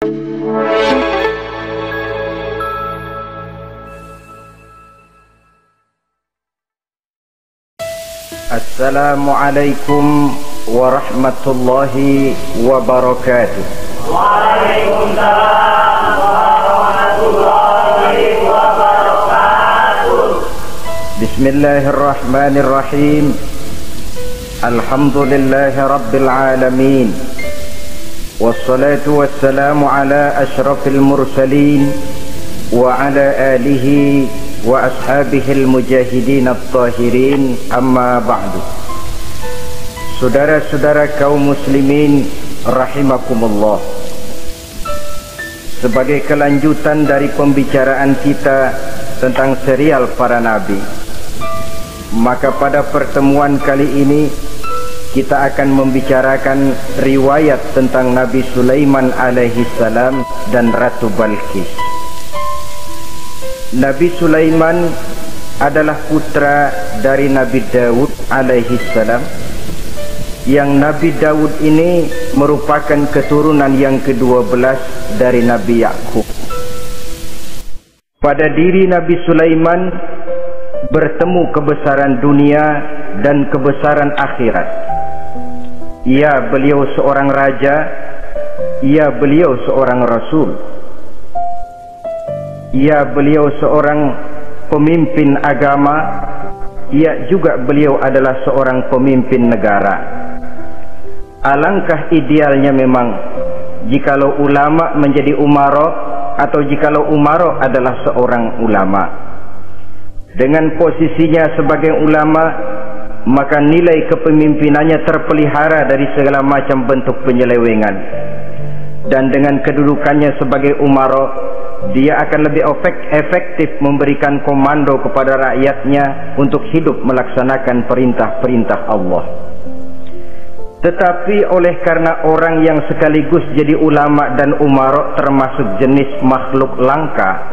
Assalamualaikum warahmatullahi wabarakatuh. Waalaikumsalam warahmatullahi wabarakatuh. Bismillahirrahmanirrahim. Alhamdulillahi rabbil alamin. Wassalatu wassalamu ala asyrafil mursalin wa ala alihi wa ashabihil mujahidin at-tahirin, amma ba'du. Saudara-saudara kaum muslimin rahimakumullah, sebagai kelanjutan dari pembicaraan kita tentang serial para nabi, maka pada pertemuan kali ini kita akan membicarakan riwayat tentang Nabi Sulaiman alaihi salam dan Ratu Balqis. Nabi Sulaiman adalah putra dari Nabi Daud alaihi salam, yang Nabi Daud ini merupakan keturunan yang ke-12 dari Nabi Yakub. Pada diri Nabi Sulaiman bertemu kebesaran dunia dan kebesaran akhirat. Ya, beliau seorang raja, ya, beliau seorang rasul, ya, beliau seorang pemimpin agama, ya, juga beliau adalah seorang pemimpin negara. Alangkah idealnya memang jikalau ulama menjadi umaro, atau jikalau umaro adalah seorang ulama. Dengan posisinya sebagai ulama, maka nilai kepemimpinannya terpelihara dari segala macam bentuk penyelewengan. Dan dengan kedudukannya sebagai umaro, dia akan lebih efektif memberikan komando kepada rakyatnya untuk hidup melaksanakan perintah-perintah Allah. Tetapi oleh karena orang yang sekaligus jadi ulama dan umaro termasuk jenis makhluk langka,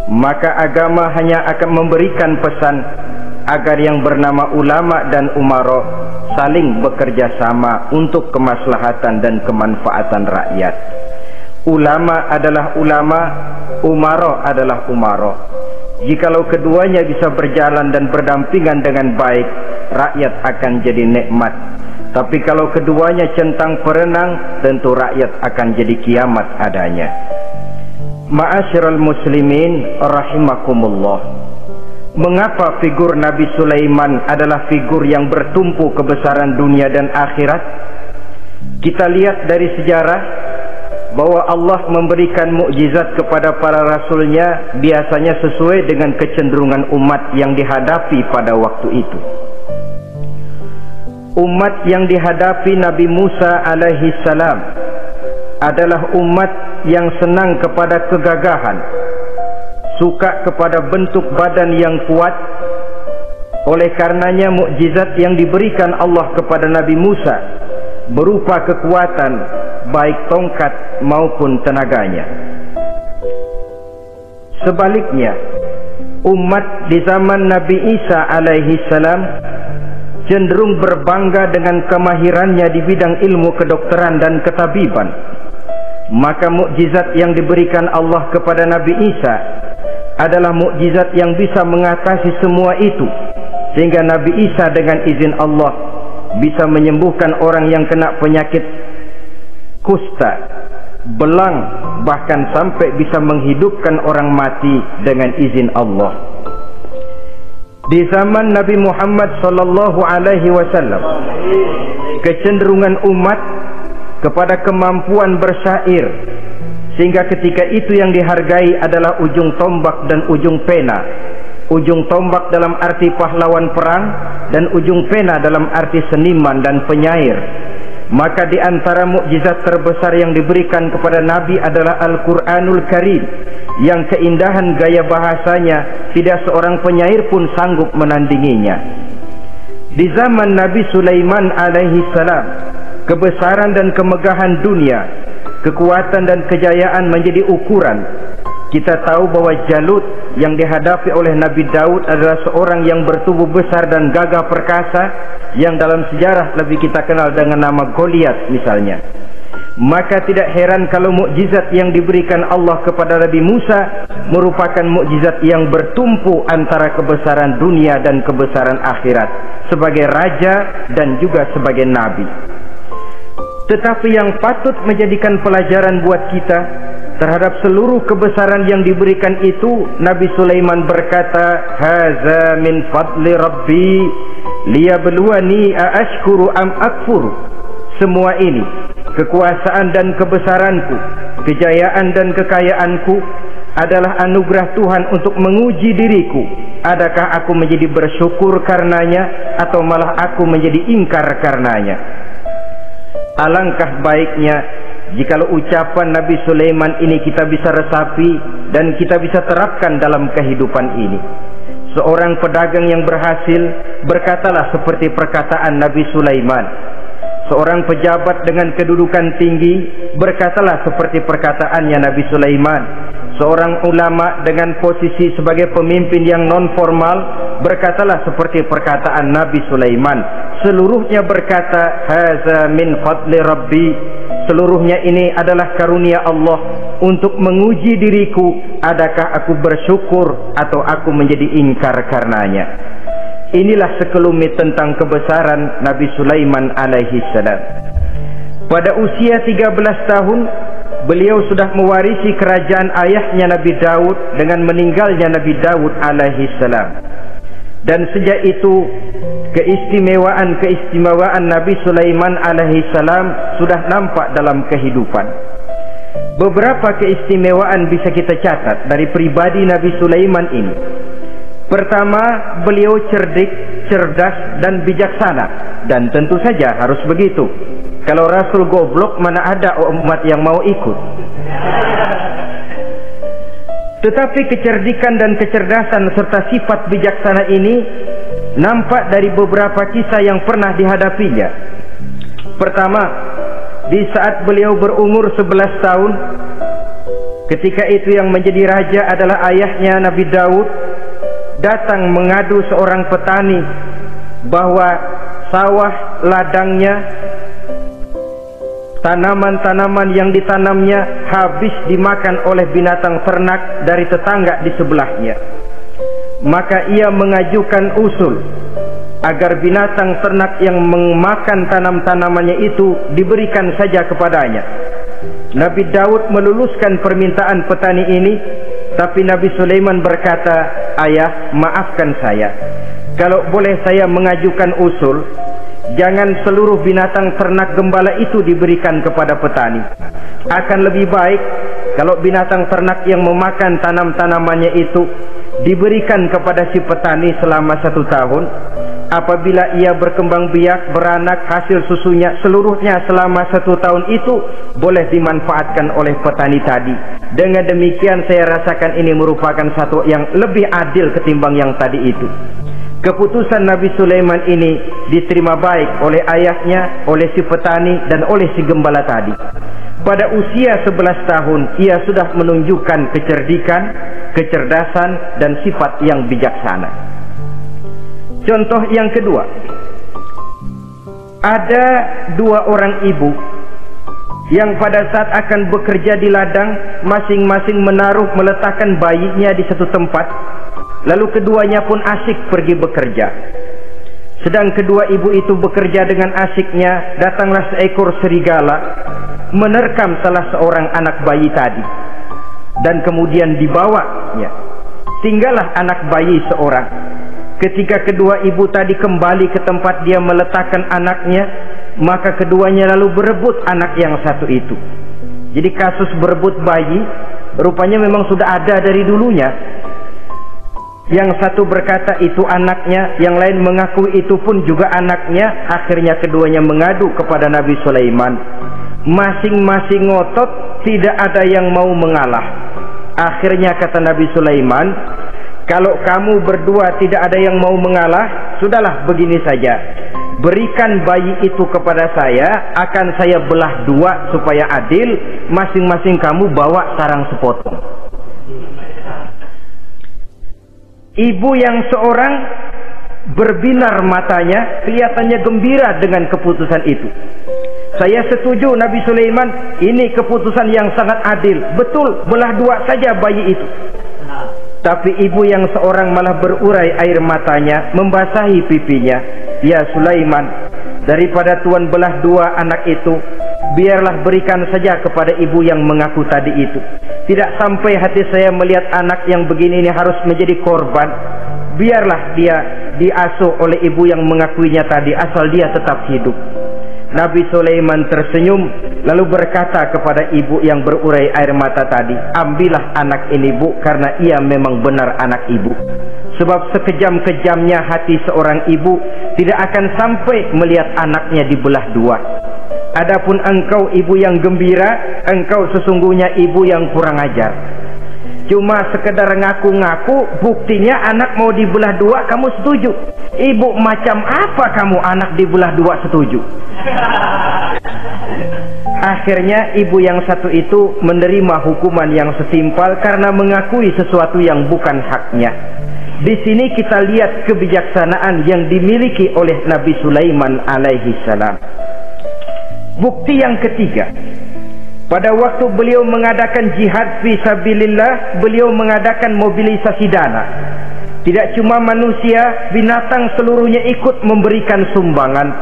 maka agama hanya akan memberikan pesan agar yang bernama ulama dan umaro saling bekerja sama untuk kemaslahatan dan kemanfaatan rakyat. Ulama adalah ulama, umaro adalah umaro. Jikalau keduanya bisa berjalan dan berdampingan dengan baik, rakyat akan jadi nikmat. Tapi kalau keduanya centang perenang, tentu rakyat akan jadi kiamat adanya. Ma'asyiral muslimin rahimakumullah, mengapa figur Nabi Sulaiman adalah figur yang bertumpu kebesaran dunia dan akhirat? Kita lihat dari sejarah bahwa Allah memberikan mukjizat kepada para rasulnya biasanya sesuai dengan kecenderungan umat yang dihadapi pada waktu itu. Umat yang dihadapi Nabi Musa alaihi salam adalah umat yang senang kepada kegagahan, suka kepada bentuk badan yang kuat. Oleh karenanya mukjizat yang diberikan Allah kepada Nabi Musa berupa kekuatan baik tongkat maupun tenaganya. Sebaliknya, umat di zaman Nabi Isa alaihi salam cenderung berbangga dengan kemahirannya di bidang ilmu kedokteran dan ketabiban. Maka mukjizat yang diberikan Allah kepada Nabi Isa adalah mukjizat yang bisa mengatasi semua itu, sehingga Nabi Isa dengan izin Allah bisa menyembuhkan orang yang kena penyakit kusta, belang, bahkan sampai bisa menghidupkan orang mati dengan izin Allah. Di zaman Nabi Muhammad sallallahu alaihi wasallam, kecenderungan umat kepada kemampuan bersyair, sehingga ketika itu yang dihargai adalah ujung tombak dan ujung pena. Ujung tombak dalam arti pahlawan perang, dan ujung pena dalam arti seniman dan penyair. Maka di antara mukjizat terbesar yang diberikan kepada Nabi adalah Al-Quranul Karim, yang keindahan gaya bahasanya tidak seorang penyair pun sanggup menandinginya. Di zaman Nabi Sulaiman alaihi salam, kebesaran dan kemegahan dunia, kekuatan dan kejayaan menjadi ukuran. Kita tahu bahwa Jalut yang dihadapi oleh Nabi Daud adalah seorang yang bertubuh besar dan gagah perkasa, yang dalam sejarah lebih kita kenal dengan nama Goliat misalnya. Maka tidak heran kalau mukjizat yang diberikan Allah kepada Nabi Musa merupakan mukjizat yang bertumpu antara kebesaran dunia dan kebesaran akhirat, sebagai raja dan juga sebagai nabi. Tetapi yang patut menjadikan pelajaran buat kita terhadap seluruh kebesaran yang diberikan itu, Nabi Sulaiman berkata, "Haza min fadli Rabbi liyabluwani aashkuru am akfur." Semua ini, kekuasaan dan kebesaranku, kejayaan dan kekayaanku, adalah anugerah Tuhan untuk menguji diriku. Adakah aku menjadi bersyukur karenanya atau malah aku menjadi ingkar karenanya? Alangkah baiknya jikalau ucapan Nabi Sulaiman ini kita bisa resapi dan kita bisa terapkan dalam kehidupan ini. Seorang pedagang yang berhasil berkatalah seperti perkataan Nabi Sulaiman. Seorang pejabat dengan kedudukan tinggi berkatalah seperti perkataannya Nabi Sulaiman. Seorang ulama dengan posisi sebagai pemimpin yang non formal berkatalah seperti perkataan Nabi Sulaiman. Seluruhnya berkata, "Haza min fadli Rabbi." Seluruhnya ini adalah karunia Allah untuk menguji diriku, adakah aku bersyukur atau aku menjadi ingkar karenanya. Inilah sekelumit tentang kebesaran Nabi Sulaiman alaihi salam. Pada usia 13 tahun, beliau sudah mewarisi kerajaan ayahnya Nabi Daud dengan meninggalnya Nabi Daud alaihi salam. Dan sejak itu, keistimewaan Nabi Sulaiman alaihi salam sudah nampak dalam kehidupan. Beberapa keistimewaan bisa kita catat dari pribadi Nabi Sulaiman ini. Pertama, beliau cerdik, cerdas, dan bijaksana. Dan tentu saja harus begitu. Kalau Rasul goblok, mana ada umat yang mau ikut. Tetapi kecerdikan dan kecerdasan serta sifat bijaksana ini nampak dari beberapa kisah yang pernah dihadapinya. Pertama, di saat beliau berumur 11 tahun, ketika itu yang menjadi raja adalah ayahnya Nabi Daud, datang mengadu seorang petani bahwa sawah ladangnya, tanaman-tanaman yang ditanamnya habis dimakan oleh binatang ternak dari tetangga di sebelahnya. Maka ia mengajukan usul agar binatang ternak yang memakan tanam-tanamannya itu diberikan saja kepadanya. Nabi Daud meluluskan permintaan petani ini, tapi Nabi Sulaiman berkata, "Ayah, maafkan saya. Kalau boleh saya mengajukan usul, jangan seluruh binatang ternak gembala itu diberikan kepada petani. Akan lebih baik kalau binatang ternak yang memakan tanam-tanamannya itu diberikan kepada si petani selama 1 tahun. Apabila ia berkembang biak, beranak, hasil susunya seluruhnya selama 1 tahun itu boleh dimanfaatkan oleh petani tadi. Dengan demikian saya rasakan ini merupakan satu yang lebih adil ketimbang yang tadi itu." Keputusan Nabi Sulaiman ini diterima baik oleh ayahnya, oleh si petani, dan oleh si gembala tadi. Pada usia 11 tahun ia sudah menunjukkan kecerdikan, kecerdasan, dan sifat yang bijaksana. Contoh yang kedua, ada 2 orang ibu yang pada saat akan bekerja di ladang, masing-masing meletakkan bayinya di satu tempat, lalu keduanya pun asyik pergi bekerja. Sedang kedua ibu itu bekerja dengan asyiknya, datanglah seekor serigala menerkam salah seorang anak bayi tadi, dan kemudian dibawanya. Tinggallah anak bayi seorang. Ketika kedua ibu tadi kembali ke tempat dia meletakkan anaknya, maka keduanya lalu berebut anak yang satu itu. Jadi kasus berebut bayi rupanya memang sudah ada dari dulunya. Yang satu berkata itu anaknya, yang lain mengaku itu pun juga anaknya. Akhirnya keduanya mengadu kepada Nabi Sulaiman. Masing-masing ngotot, tidak ada yang mau mengalah. Akhirnya kata Nabi Sulaiman, "Kalau kamu berdua tidak ada yang mau mengalah, sudahlah begini saja. Berikan bayi itu kepada saya, akan saya belah 2 supaya adil. Masing-masing kamu bawa sarang sepotong." Ibu yang seorang berbinar matanya, kelihatannya gembira dengan keputusan itu. Saya setuju Nabi Sulaiman, ini keputusan yang sangat adil. Betul, belah dua saja bayi itu. Tapi ibu yang seorang malah berurai air matanya, membasahi pipinya. Ya Sulaiman, daripada Tuhan belah dua anak itu, biarlah berikan saja kepada ibu yang mengaku tadi itu. Tidak sampai hati saya melihat anak yang begini ini harus menjadi korban. Biarlah dia diasuh oleh ibu yang mengakuinya tadi, asal dia tetap hidup. Nabi Sulaiman tersenyum lalu berkata kepada ibu yang berurai air mata tadi, ambillah anak ini bu, karena ia memang benar anak ibu. Sebab sekejam-kejamnya hati seorang ibu tidak akan sampai melihat anaknya dibelah dua. Adapun engkau ibu yang gembira, engkau sesungguhnya ibu yang kurang ajar. Cuma sekedar ngaku-ngaku, buktinya anak mau dibelah dua kamu setuju. Ibu macam apa kamu anak dibelah dua setuju? Akhirnya ibu yang satu itu menerima hukuman yang setimpal karena mengakui sesuatu yang bukan haknya. Di sini kita lihat kebijaksanaan yang dimiliki oleh Nabi Sulaiman alaihi salam. Bukti yang ketiga, pada waktu beliau mengadakan jihad fi sabilillah, beliau mengadakan mobilisasi dana. Tidak cuma manusia, binatang seluruhnya ikut memberikan sumbangan.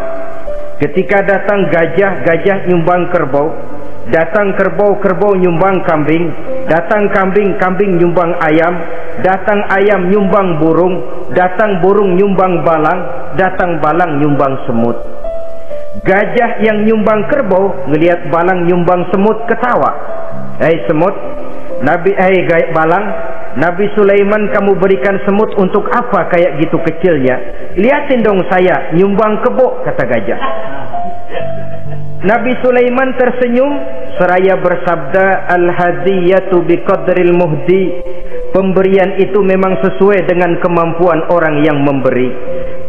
Ketika datang gajah, gajah nyumbang kerbau. Datang kerbau, kerbau nyumbang kambing. Datang kambing, kambing nyumbang ayam. Datang ayam nyumbang burung. Datang burung nyumbang balang. Datang balang nyumbang semut. Gajah yang nyumbang kerbau ngelihat balang nyumbang semut ketawa. Hei semut, balang, Nabi Sulaiman kamu berikan semut untuk apa kayak gitu kecilnya? Lihatin dong saya nyumbang kebo, kata gajah. Nabi Sulaiman tersenyum seraya bersabda, al-hadiyatu biqadril muhdi. Pemberian itu memang sesuai dengan kemampuan orang yang memberi.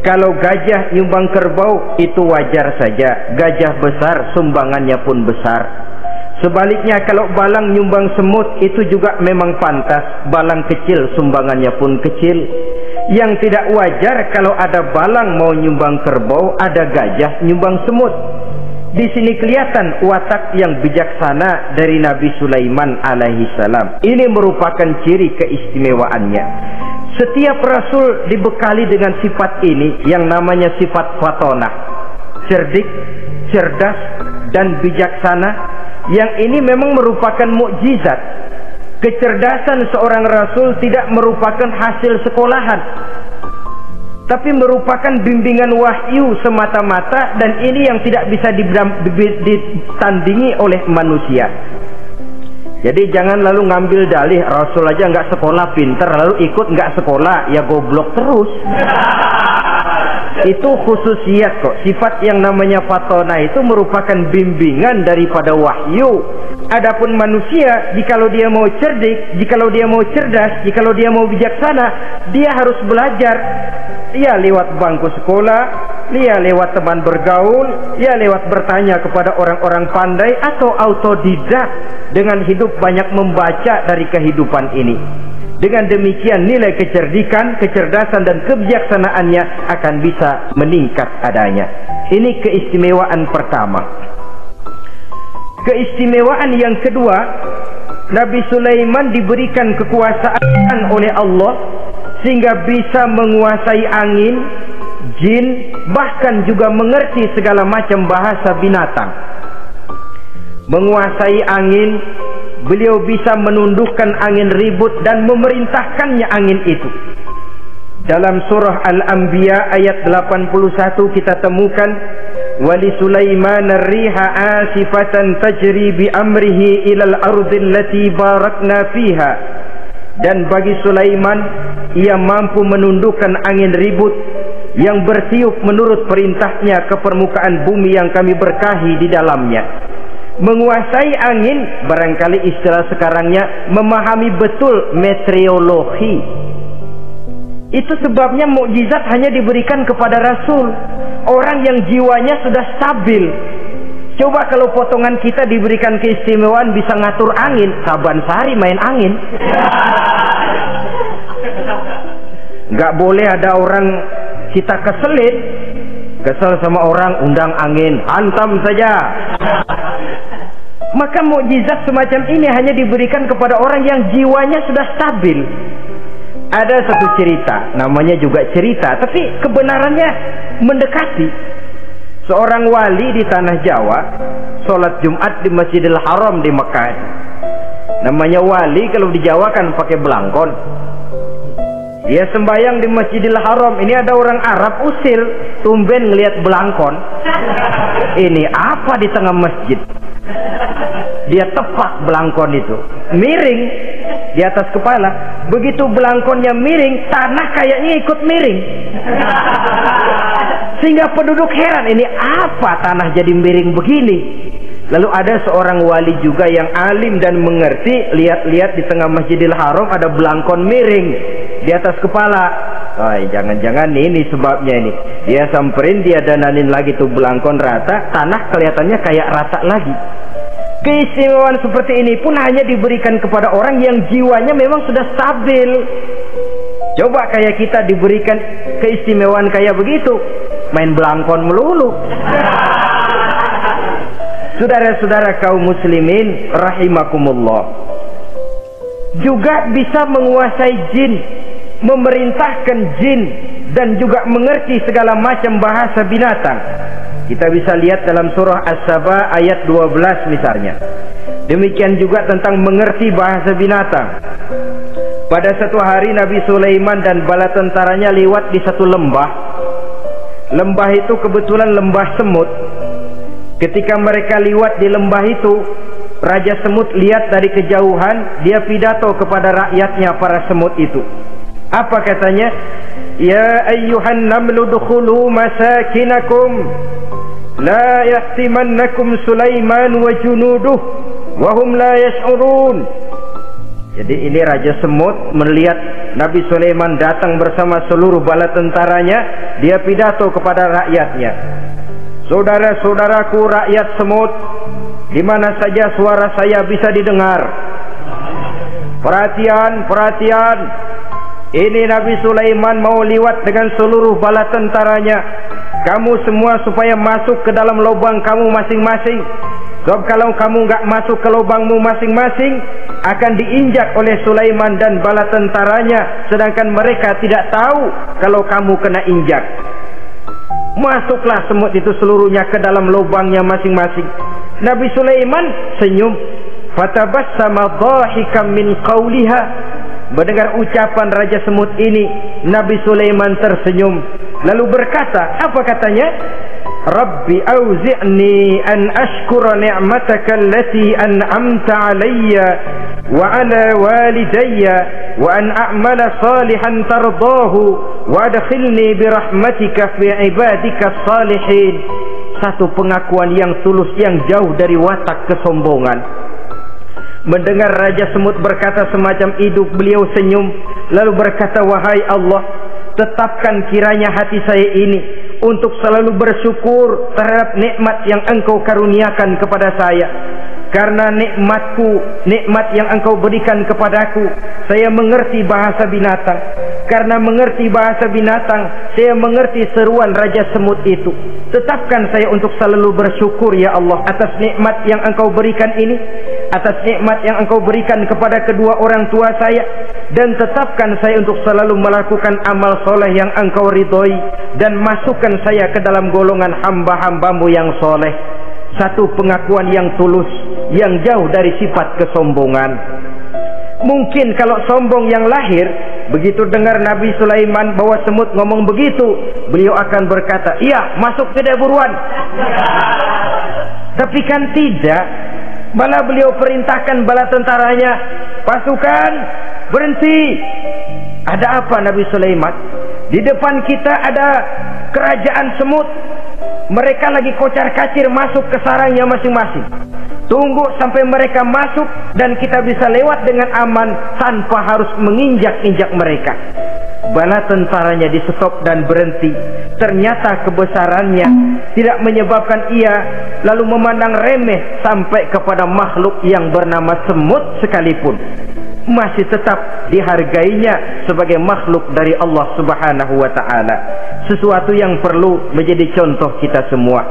Kalau gajah nyumbang kerbau itu wajar saja, gajah besar sumbangannya pun besar. Sebaliknya kalau balang nyumbang semut itu juga memang pantas, balang kecil sumbangannya pun kecil. Yang tidak wajar kalau ada balang mau nyumbang kerbau, ada gajah nyumbang semut. Di sini kelihatan watak yang bijaksana dari Nabi Sulaiman alaihi salam. Ini merupakan ciri keistimewaannya. Setiap rasul dibekali dengan sifat ini yang namanya sifat fatonah, cerdik, cerdas, dan bijaksana. Yang ini memang merupakan mukjizat. Kecerdasan seorang rasul tidak merupakan hasil sekolahan, tapi merupakan bimbingan wahyu semata-mata, dan ini yang tidak bisa ditandingi oleh manusia. Jadi jangan lalu ngambil dalih rasul aja nggak sekolah pinter, lalu ikut nggak sekolah ya goblok terus. Itu khususiat kok. Sifat yang namanya fatona itu merupakan bimbingan daripada wahyu. Adapun manusia, jikalau dia mau cerdik, jikalau dia mau cerdas, jikalau dia mau bijaksana, dia harus belajar. Dia lewat bangku sekolah, dia lewat teman bergaul, dia lewat bertanya kepada orang-orang pandai, atau autodidak dengan hidup banyak membaca dari kehidupan ini. Dengan demikian nilai kecerdikan, kecerdasan, dan kebijaksanaannya akan bisa meningkat adanya. Ini keistimewaan pertama. Keistimewaan yang kedua, Nabi Sulaiman diberikan kekuasaan oleh Allah sehingga bisa menguasai angin, jin, bahkan juga mengerti segala macam bahasa binatang. Menguasai angin, beliau bisa menundukkan angin ribut dan memerintahkannya angin itu. Dalam surah Al-Anbiya ayat 81 kita temukan, wali Sulaiman ar-riha asifatan tajri bi amrihi ilal ardil lati barakna fiha. Dan bagi Sulaiman, ia mampu menundukkan angin ribut yang bertiup menurut perintahnya ke permukaan bumi yang kami berkahi di dalamnya. Menguasai angin, barangkali istilah sekarangnya memahami betul meteorologi. Itu sebabnya mukjizat hanya diberikan kepada Rasul, orang yang jiwanya sudah stabil. Coba kalau potongan kita diberikan keistimewaan bisa ngatur angin, Saban Sari main angin. Nggak boleh ada orang kita keselin, kesel sama orang, undang angin, hantam saja. Maka mukjizat semacam ini hanya diberikan kepada orang yang jiwanya sudah stabil. Ada satu cerita, namanya juga cerita, tapi kebenarannya mendekati. Seorang wali di tanah Jawa sholat Jumat di Masjidil Haram di Mekah. Namanya wali kalau di Jawa kan pakai belangkon. Dia sembahyang di Masjidil Haram. Ini ada orang Arab usir, tumben ngelihat belangkon. Ini apa di tengah masjid? Dia tepak belangkon itu, miring di atas kepala. Begitu belangkonnya miring, tanah kayaknya ikut miring. Sehingga penduduk heran, ini apa tanah jadi miring begini? Lalu ada seorang wali juga yang alim dan mengerti, lihat-lihat di tengah Masjidil Haram ada belangkon miring di atas kepala. Jangan-jangan ini sebabnya ini. Dia samperin, dia dananin lagi tuh belangkon rata, tanah kelihatannya kayak rata lagi. Keistimewaan seperti ini pun hanya diberikan kepada orang yang jiwanya memang sudah stabil. Coba kayak kita diberikan keistimewaan kayak begitu, main belangkon melulu. Saudara-saudara kaum muslimin rahimakumullah, juga bisa menguasai jin, memerintahkan jin, dan juga mengerti segala macam bahasa binatang. Kita bisa lihat dalam surah As-Saba ayat 12 misalnya. Demikian juga tentang mengerti bahasa binatang. Pada satu hari Nabi Sulaiman dan bala tentaranya lewat di satu lembah. Lembah itu kebetulan lembah semut. Ketika mereka lewat di lembah itu, Raja Semut lihat dari kejauhan, dia pidato kepada rakyatnya para semut itu. Apa katanya? Ya ayyuhan namlu dukhulu masakinakum la yahtimannakum Sulaiman wa junuduh wa hum la yash'urun. Jadi ini Raja Semut melihat Nabi Sulaiman datang bersama seluruh bala tentaranya, dia pidato kepada rakyatnya. Saudara-saudaraku rakyat semut, di mana saja suara saya bisa didengar. Perhatian, perhatian. Ini Nabi Sulaiman mau liwat dengan seluruh bala tentaranya. Kamu semua supaya masuk ke dalam lubang kamu masing-masing. Sebab kalau kamu nggak masuk ke lubangmu masing-masing, akan diinjak oleh Sulaiman dan bala tentaranya, sedangkan mereka tidak tahu kalau kamu kena injak. Masuklah semut itu seluruhnya ke dalam lubangnya masing-masing. Nabi Sulaiman senyum. Fatabassama dhahikan min qawliha. Mendengar ucapan Raja Semut ini, Nabi Sulaiman tersenyum. Lalu berkata, apa katanya? Rabbi auzi'ni an ashkura ni'mataka allati an'amta alayya wa ala walidayya wa an a'mala salihan tardahu wa adkhilni birahmatika fi ibadika salihin. Satu pengakuan yang tulus yang jauh dari watak kesombongan. Mendengar Raja Semut berkata semacam itu, beliau senyum lalu berkata, wahai Allah, tetapkan kiranya hati saya ini untuk selalu bersyukur terhadap nikmat yang Engkau karuniakan kepada saya. Karena nikmatku, nikmat yang Engkau berikan kepadaku, saya mengerti bahasa binatang. Karena mengerti bahasa binatang, saya mengerti seruan Raja Semut itu. Tetapkan saya untuk selalu bersyukur ya Allah atas nikmat yang Engkau berikan ini, atas nikmat yang Engkau berikan kepada kedua orang tua saya, dan tetapkan saya untuk selalu melakukan amal soleh yang Engkau ridhoi, dan masukkan saya ke dalam golongan hamba-hambamu yang soleh. Satu pengakuan yang tulus, yang jauh dari sifat kesombongan. Mungkin kalau sombong yang lahir, begitu dengar Nabi Sulaiman bawa semut ngomong begitu, beliau akan berkata, iya, masuk saja buruan. Tapi kan tidak. Malah beliau perintahkan bala tentaranya, pasukan berhenti. Ada apa Nabi Sulaiman? Di depan kita ada kerajaan semut. Mereka lagi kocar-kacir masuk ke sarangnya masing-masing. Tunggu sampai mereka masuk dan kita bisa lewat dengan aman tanpa harus menginjak-injak mereka. Bala tentaranya di stop dan berhenti. Ternyata kebesarannya tidak menyebabkan ia lalu memandang remeh sampai kepada makhluk yang bernama semut sekalipun. masih tetap dihargainya sebagai makhluk dari Allah Subhanahu wa ta'ala. Sesuatu yang perlu menjadi contoh kita semua.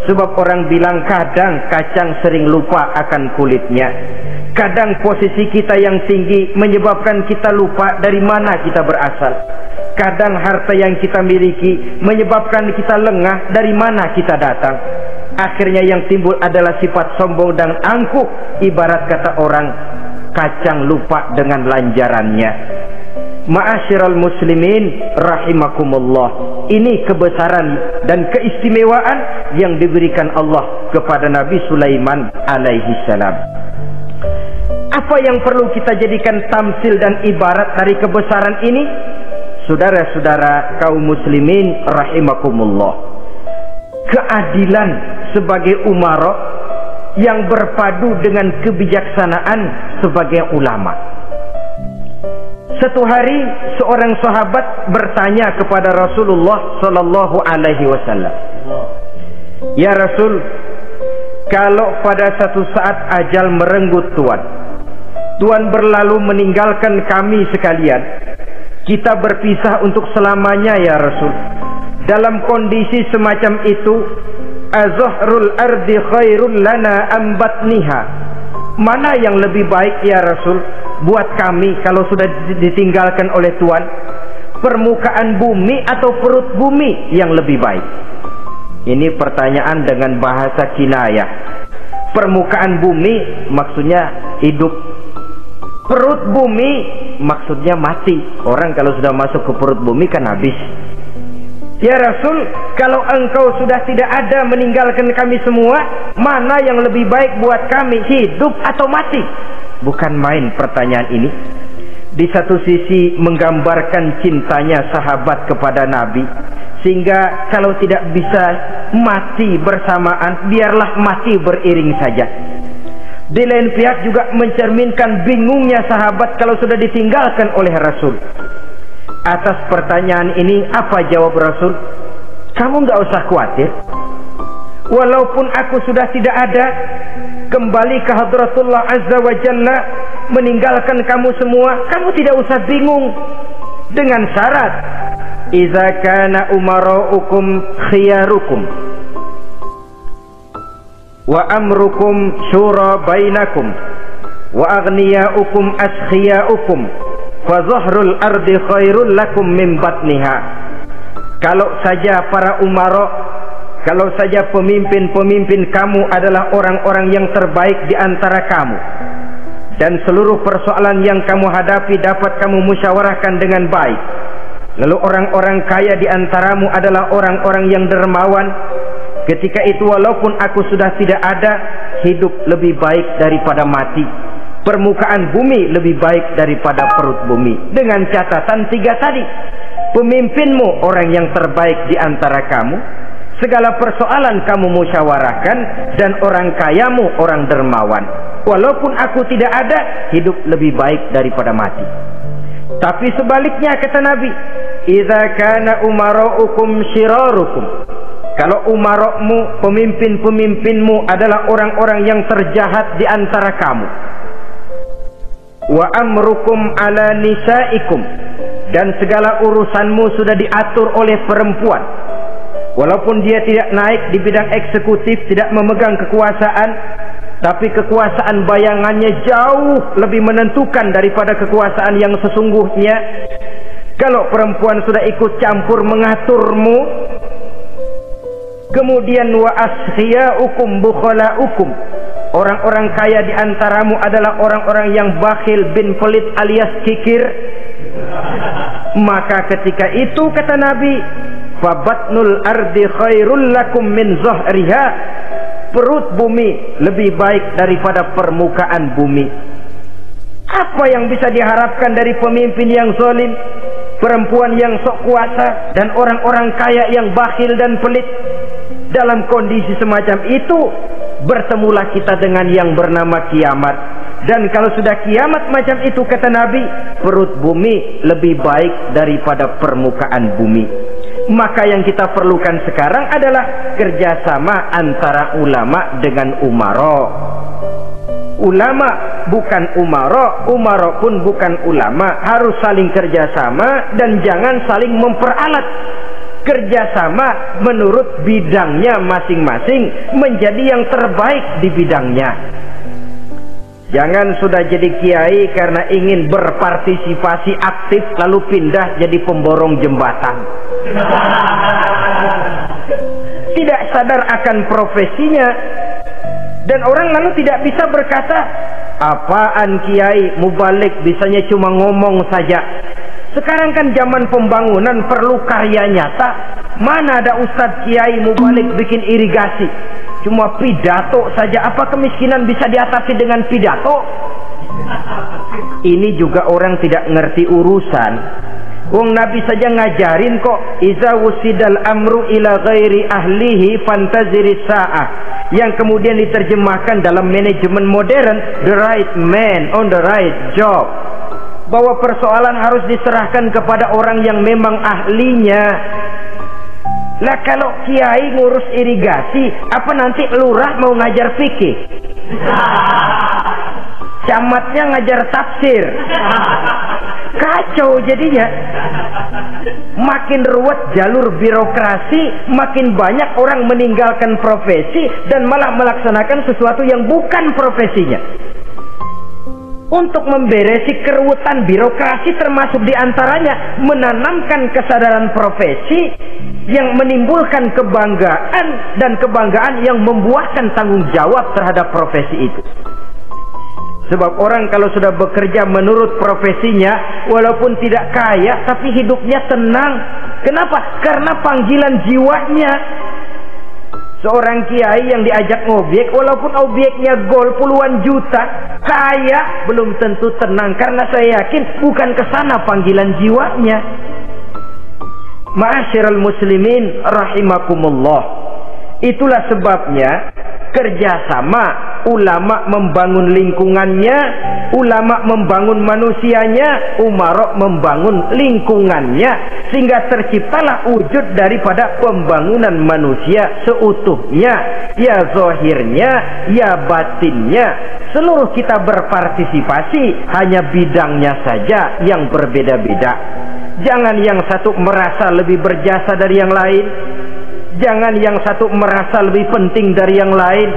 Sebab orang bilang kadang kacang sering lupa akan kulitnya. Kadang posisi kita yang tinggi menyebabkan kita lupa dari mana kita berasal. Kadang harta yang kita miliki menyebabkan kita lengah dari mana kita datang. Akhirnya yang timbul adalah sifat sombong dan angkuh. Ibarat kata orang, kacang lupa dengan lanjarannya. Ma'asyiral muslimin rahimakumullah. Ini kebesaran dan keistimewaan yang diberikan Allah kepada Nabi Sulaiman alaihi salam. Apa yang perlu kita jadikan tamsil dan ibarat dari kebesaran ini? Saudara-saudara kaum muslimin rahimakumullah, keadilan sebagai umara yang berpadu dengan kebijaksanaan sebagai ulama. Satu hari seorang sahabat bertanya kepada Rasulullah sallallahu alaihi wasallam, "Ya Rasul, kalau pada satu saat ajal merenggut Tuan berlalu meninggalkan kami sekalian, kita berpisah untuk selamanya ya Rasul. Dalam kondisi semacam itu, azahrul ardi khairul lana am batniha? Mana yang lebih baik ya Rasul buat kami kalau sudah ditinggalkan oleh Tuan? Permukaan bumi atau perut bumi yang lebih baik?" Ini pertanyaan dengan bahasa kinayah. Permukaan bumi maksudnya hidup. Perut bumi maksudnya mati. Orang kalau sudah masuk ke perut bumi kan habis. "Ya Rasul, kalau engkau sudah tidak ada meninggalkan kami semua, mana yang lebih baik buat kami, hidup atau mati?" Bukan main pertanyaan ini. Di satu sisi menggambarkan cintanya sahabat kepada Nabi, sehingga kalau tidak bisa mati bersamaan, biarlah mati beriring saja. Di lain pihak juga mencerminkan bingungnya sahabat kalau sudah ditinggalkan oleh Rasul. Atas pertanyaan ini apa jawab Rasul? "Kamu nggak usah khawatir. Walaupun aku sudah tidak ada, kembali ke Hadratullah Azza wa Jalla, meninggalkan kamu semua, kamu tidak usah bingung. Dengan syarat, idza kana umara'ukum khiyarukum wa amrukum syura bainakum wa aghniyaukum askhiyaukum fa zahrul ardi khairul lakum min batniha." Kalau saja para umara, kalau saja pemimpin-pemimpin kamu adalah orang-orang yang terbaik di antara kamu, dan seluruh persoalan yang kamu hadapi dapat kamu musyawarahkan dengan baik, lalu orang-orang kaya di antaramu adalah orang-orang yang dermawan, ketika itu walaupun aku sudah tidak ada, hidup lebih baik daripada mati. Permukaan bumi lebih baik daripada perut bumi. Dengan catatan 3 tadi. Pemimpinmu orang yang terbaik di antara kamu, segala persoalan kamu musyawarahkan, dan orang kayamu orang dermawan. Walaupun aku tidak ada, hidup lebih baik daripada mati. Tapi sebaliknya kata Nabi, idza kana umara'ukum syirarukum. Kalau umarokmu, pemimpin-pemimpinmu adalah orang-orang yang terjahat di antara kamu. Wa amrukum ala nisaikum. Dan segala urusanmu sudah diatur oleh perempuan. Walaupun dia tidak naik di bidang eksekutif, tidak memegang kekuasaan, tapi kekuasaan bayangannya jauh lebih menentukan daripada kekuasaan yang sesungguhnya. Kalau perempuan sudah ikut campur mengaturmu, kemudian wa askhiyaukum bukhalaukum, orang-orang kaya di antaramu adalah orang-orang yang bakhil bin pelit alias kikir, maka ketika itu kata Nabi, fabatnul ardi khairul lakum min zahriha, perut bumi lebih baik daripada permukaan bumi. Apa yang bisa diharapkan dari pemimpin yang zalim, perempuan yang sok kuasa, dan orang-orang kaya yang bakhil dan pelit? Dalam kondisi semacam itu, bertemulah kita dengan yang bernama kiamat. Dan kalau sudah kiamat macam itu kata Nabi, perut bumi lebih baik daripada permukaan bumi. Maka yang kita perlukan sekarang adalah kerjasama antara ulama dengan umara. Ulama bukan umara, umara pun bukan ulama. Harus saling kerjasama dan jangan saling memperalat. Kerjasama menurut bidangnya masing-masing, menjadi yang terbaik di bidangnya. Jangan sudah jadi kiai karena ingin berpartisipasi aktif lalu pindah jadi pemborong jembatan. Tidak sadar akan profesinya. Dan orang lalu tidak bisa berkata, apaan kiai mubalik bisanya cuma ngomong saja. Sekarang kan zaman pembangunan perlu karya nyata. Mana ada ustadz kiai mubalik bikin irigasi, cuma pidato saja. Apa kemiskinan bisa diatasi dengan pidato? Ini juga orang tidak ngerti urusan. Wong Nabi saja ngajarin kok, iza wusidal amru ila ghairi ahlihi fantaziri sa'ah, yang kemudian diterjemahkan dalam manajemen modern, the right man on the right job, bahwa persoalan harus diserahkan kepada orang yang memang ahlinya. Lah kalau kiai ngurus irigasi, apa nanti lurah mau ngajar fikih? Camatnya ngajar tafsir. Kacau jadinya. Makin ruwet jalur birokrasi, makin banyak orang meninggalkan profesi dan malah melaksanakan sesuatu yang bukan profesinya. Untuk memberesi keruwetan birokrasi, termasuk diantaranya menanamkan kesadaran profesi yang menimbulkan kebanggaan, dan kebanggaan yang membuahkan tanggung jawab terhadap profesi itu. Sebab orang kalau sudah bekerja menurut profesinya, walaupun tidak kaya tapi hidupnya tenang. Kenapa? Karena panggilan jiwanya. Seorang kiai yang diajak ngobjek, walaupun objeknya gol puluhan juta, kaya, belum tentu tenang. Karena saya yakin bukan ke sana panggilan jiwanya. Ma'asyiral muslimin rahimakumullah. Itulah sebabnya kerjasama, ulama membangun lingkungannya, ulama membangun manusianya, umara membangun lingkungannya, sehingga terciptalah wujud daripada pembangunan manusia seutuhnya, ya zahirnya, ya batinnya. Seluruh kita berpartisipasi, hanya bidangnya saja yang berbeda-beda. Jangan yang satu merasa lebih berjasa dari yang lain, jangan yang satu merasa lebih penting dari yang lain.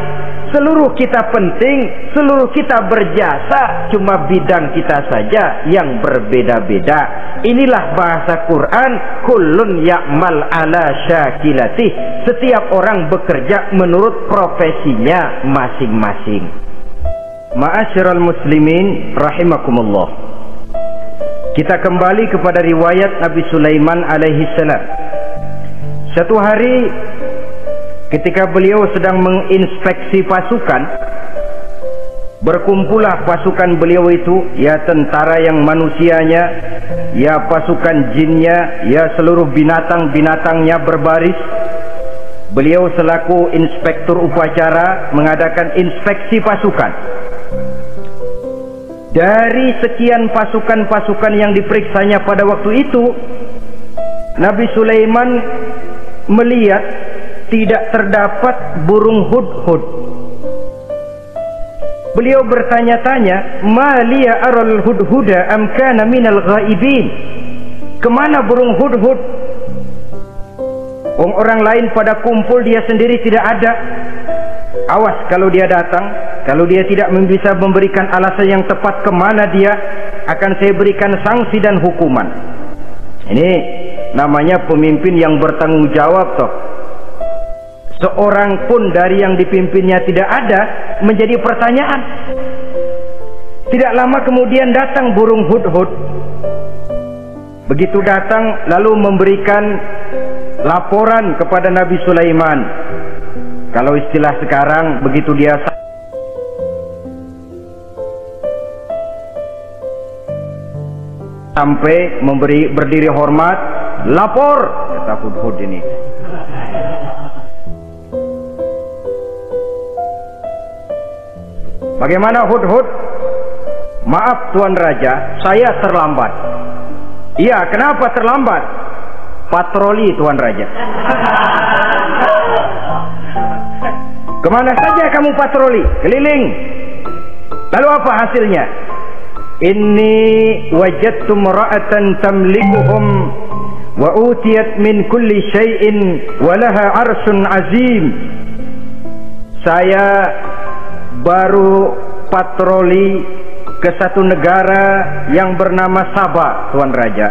Seluruh kita penting, seluruh kita berjasa, cuma bidang kita saja yang berbeda-beda. Inilah bahasa Quran, kullun ya'mal ala syakilatih. Setiap orang bekerja menurut profesinya masing-masing. Ma'asyiral muslimin rahimakumullah. Kita kembali kepada riwayat Nabi Sulaiman alaihi salam. Satu hari ketika beliau sedang menginspeksi pasukan, berkumpullah pasukan beliau itu, ya tentara yang manusianya, ya pasukan jinnya, ya seluruh binatang-binatangnya berbaris. Beliau selaku inspektur upacara mengadakan inspeksi pasukan. Dari sekian pasukan-pasukan yang diperiksanya pada waktu itu, Nabi Sulaiman melihat tidak terdapat burung hudhud. Beliau bertanya-tanya, "Ma liya aral hudhuda am kana minal ghaibin?" Kemana burung hudhud? Orang lain pada kumpul, dia sendiri tidak ada. Awas kalau dia datang, kalau dia tidak bisa memberikan alasan yang tepat kemana dia, akan saya berikan sanksi dan hukuman. Ini namanya pemimpin yang bertanggung jawab toh. Seorang pun dari yang dipimpinnya tidak ada, menjadi pertanyaan. Tidak lama kemudian datang burung hudhud. Begitu datang lalu memberikan laporan kepada Nabi Sulaiman. Kalau istilah sekarang, begitu dia sampai berdiri hormat, lapor, kata hudhud ini. Bagaimana hudhud? Maaf Tuan Raja, saya terlambat. Iya, kenapa terlambat? Patroli Tuan Raja. Kemana saja kamu patroli? Keliling. Lalu apa hasilnya? Inni wajadtu imra'atan tamlikuhum wa utiyat min kulli syai'in wa laha 'arsyun 'azim. Saya baru patroli ke satu negara yang bernama Sabah, Tuan Raja.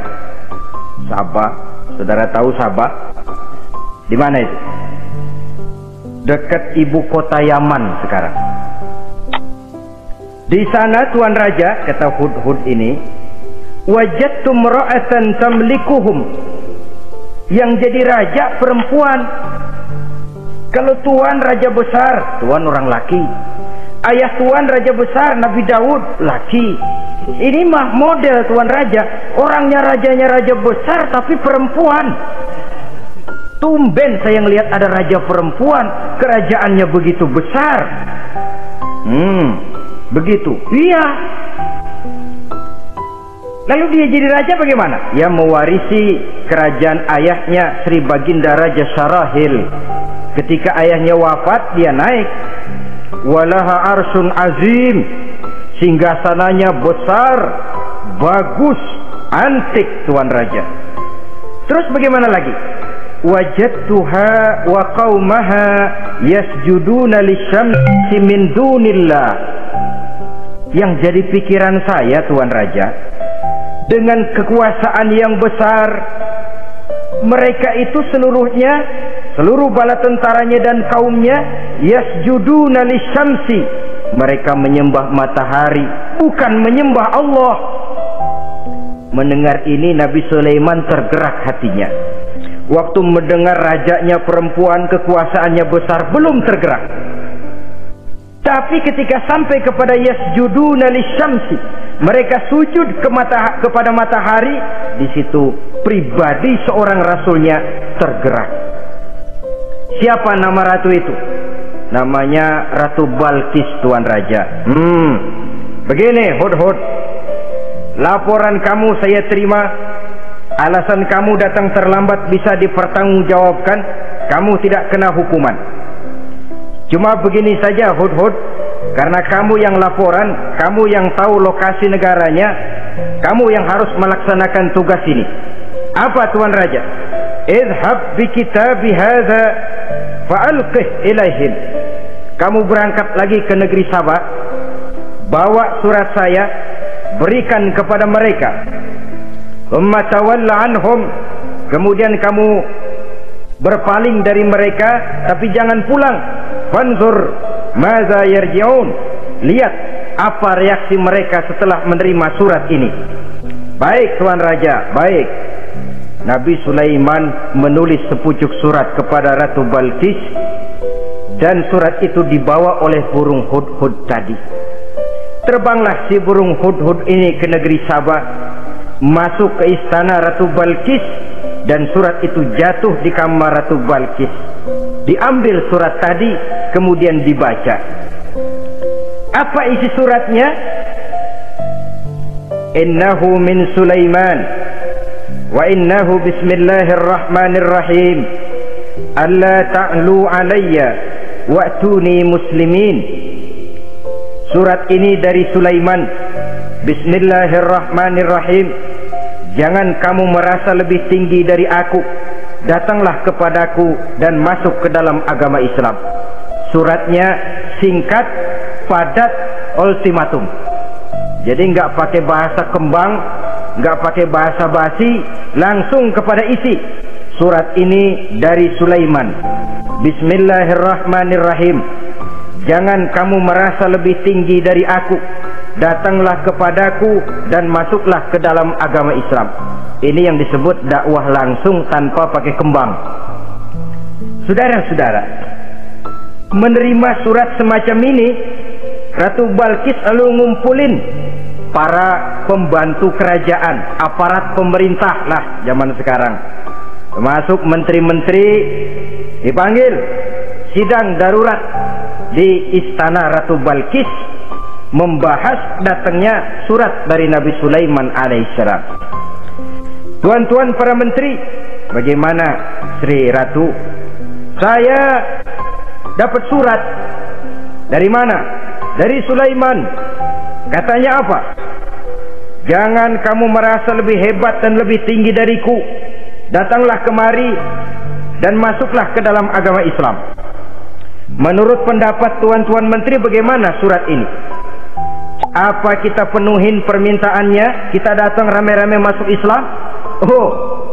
Sabah, saudara tahu Sabah? Di mana itu? Dekat ibu kota Yaman sekarang. Di sana Tuan Raja, kata Hudhud ini, wajadtu imra'atan tamlikuhum. Yang jadi raja perempuan. Kalau Tuan raja besar, Tuan orang laki. Ayah Tuan raja besar Nabi Daud laki. Ini mah model Tuan Raja. Orangnya rajanya raja besar tapi perempuan. Tumben saya ngelihat ada raja perempuan, kerajaannya begitu besar. Begitu. Iya. Lalu dia jadi raja bagaimana? Ya mewarisi kerajaan ayahnya Sri Baginda Raja Syarahil. Ketika ayahnya wafat, dia naik. Walaha arsyun azim. Singgasananya besar, bagus, antik Tuan Raja. Terus bagaimana lagi? Wajadtuha wa qaumaha yasjuduna lisyamsi min dunillah. Yang jadi pikiran saya Tuan Raja, dengan kekuasaan yang besar, mereka itu seluruhnya, seluruh bala tentaranya dan kaumnya, yasjuduna lisyamsi, mereka menyembah matahari, bukan menyembah Allah. Mendengar ini Nabi Sulaiman tergerak hatinya. Waktu mendengar rajanya perempuan, kekuasaannya besar, belum tergerak. Tapi ketika sampai kepada yasjuduna lisyamsi, mereka sujud kepada matahari, di situ pribadi seorang rasulnya tergerak. Siapa nama ratu itu? Namanya Ratu Balkis Tuan Raja. Begini Hudhud, laporan kamu saya terima. Alasan kamu datang terlambat bisa dipertanggungjawabkan. Kamu tidak kena hukuman. Cuma begini saja Hudhud, karena kamu yang laporan, kamu yang tahu lokasi negaranya, kamu yang harus melaksanakan tugas ini. Apa Tuan Raja? Idhab bi kitabi hadza fa'alqih ilaihim. Kamu berangkat lagi ke negeri Sabah, bawa surat saya, berikan kepada mereka. Umma tawalla anhum, kemudian kamu berpaling dari mereka, tapi jangan pulang. Fanzur madza yarji'un, lihat apa reaksi mereka setelah menerima surat ini. Baik Tuan Raja, baik. Nabi Sulaiman menulis sepucuk surat kepada Ratu Balkis, dan surat itu dibawa oleh burung Hudhud tadi. Terbanglah si burung Hudhud ini ke negeri Sabah, masuk ke istana Ratu Balkis, dan surat itu jatuh di kamar Ratu Balkis. Diambil surat tadi, kemudian dibaca. Apa isi suratnya? Innahu min Sulaiman wa innahu bismillahirrahmanirrahim. Alla ta'lu alayya wa'tuni muslimin. Surat ini dari Sulaiman. Bismillahirrahmanirrahim. Jangan kamu merasa lebih tinggi dari aku. Datanglah kepadaku dan masuk ke dalam agama Islam. Suratnya singkat, padat, ultimatum. Jadi nggak pakai bahasa kembang, nggak pakai bahasa basi, langsung kepada isi. Surat ini dari Sulaiman. Bismillahirrahmanirrahim. Jangan kamu merasa lebih tinggi dari aku. Datanglah kepadaku dan masuklah ke dalam agama Islam. Ini yang disebut dakwah langsung tanpa pakai kembang. Saudara-saudara, menerima surat semacam ini, Ratu Balkis lalu ngumpulin para pembantu kerajaan, aparat pemerintah lah zaman sekarang, termasuk menteri-menteri, dipanggil sidang darurat di istana Ratu Balkis, membahas datangnya surat dari Nabi Sulaiman alaihissalam. Tuan-tuan para menteri, bagaimana Sri Ratu? Saya dapat surat. Dari mana? Dari Sulaiman. Katanya apa? Jangan kamu merasa lebih hebat dan lebih tinggi dariku. Datanglah kemari dan masuklah ke dalam agama Islam. Menurut pendapat tuan-tuan menteri, bagaimana surat ini? Apa kita penuhin permintaannya? Kita datang rame-rame masuk Islam? Oh,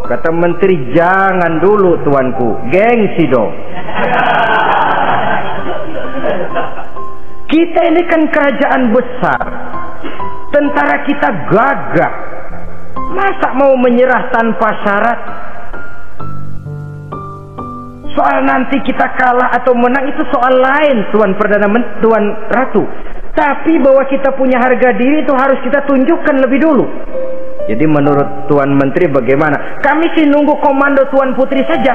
kata menteri, jangan dulu tuanku, gengsi dong. Kita ini kan kerajaan besar, tentara kita gagah, masa mau menyerah tanpa syarat? Soal nanti kita kalah atau menang itu soal lain, Tuan Perdana Menteri, Tuan Ratu. Tapi bahwa kita punya harga diri itu harus kita tunjukkan lebih dulu. Jadi menurut Tuan Menteri bagaimana? Kami sih nunggu komando Tuan Putri saja.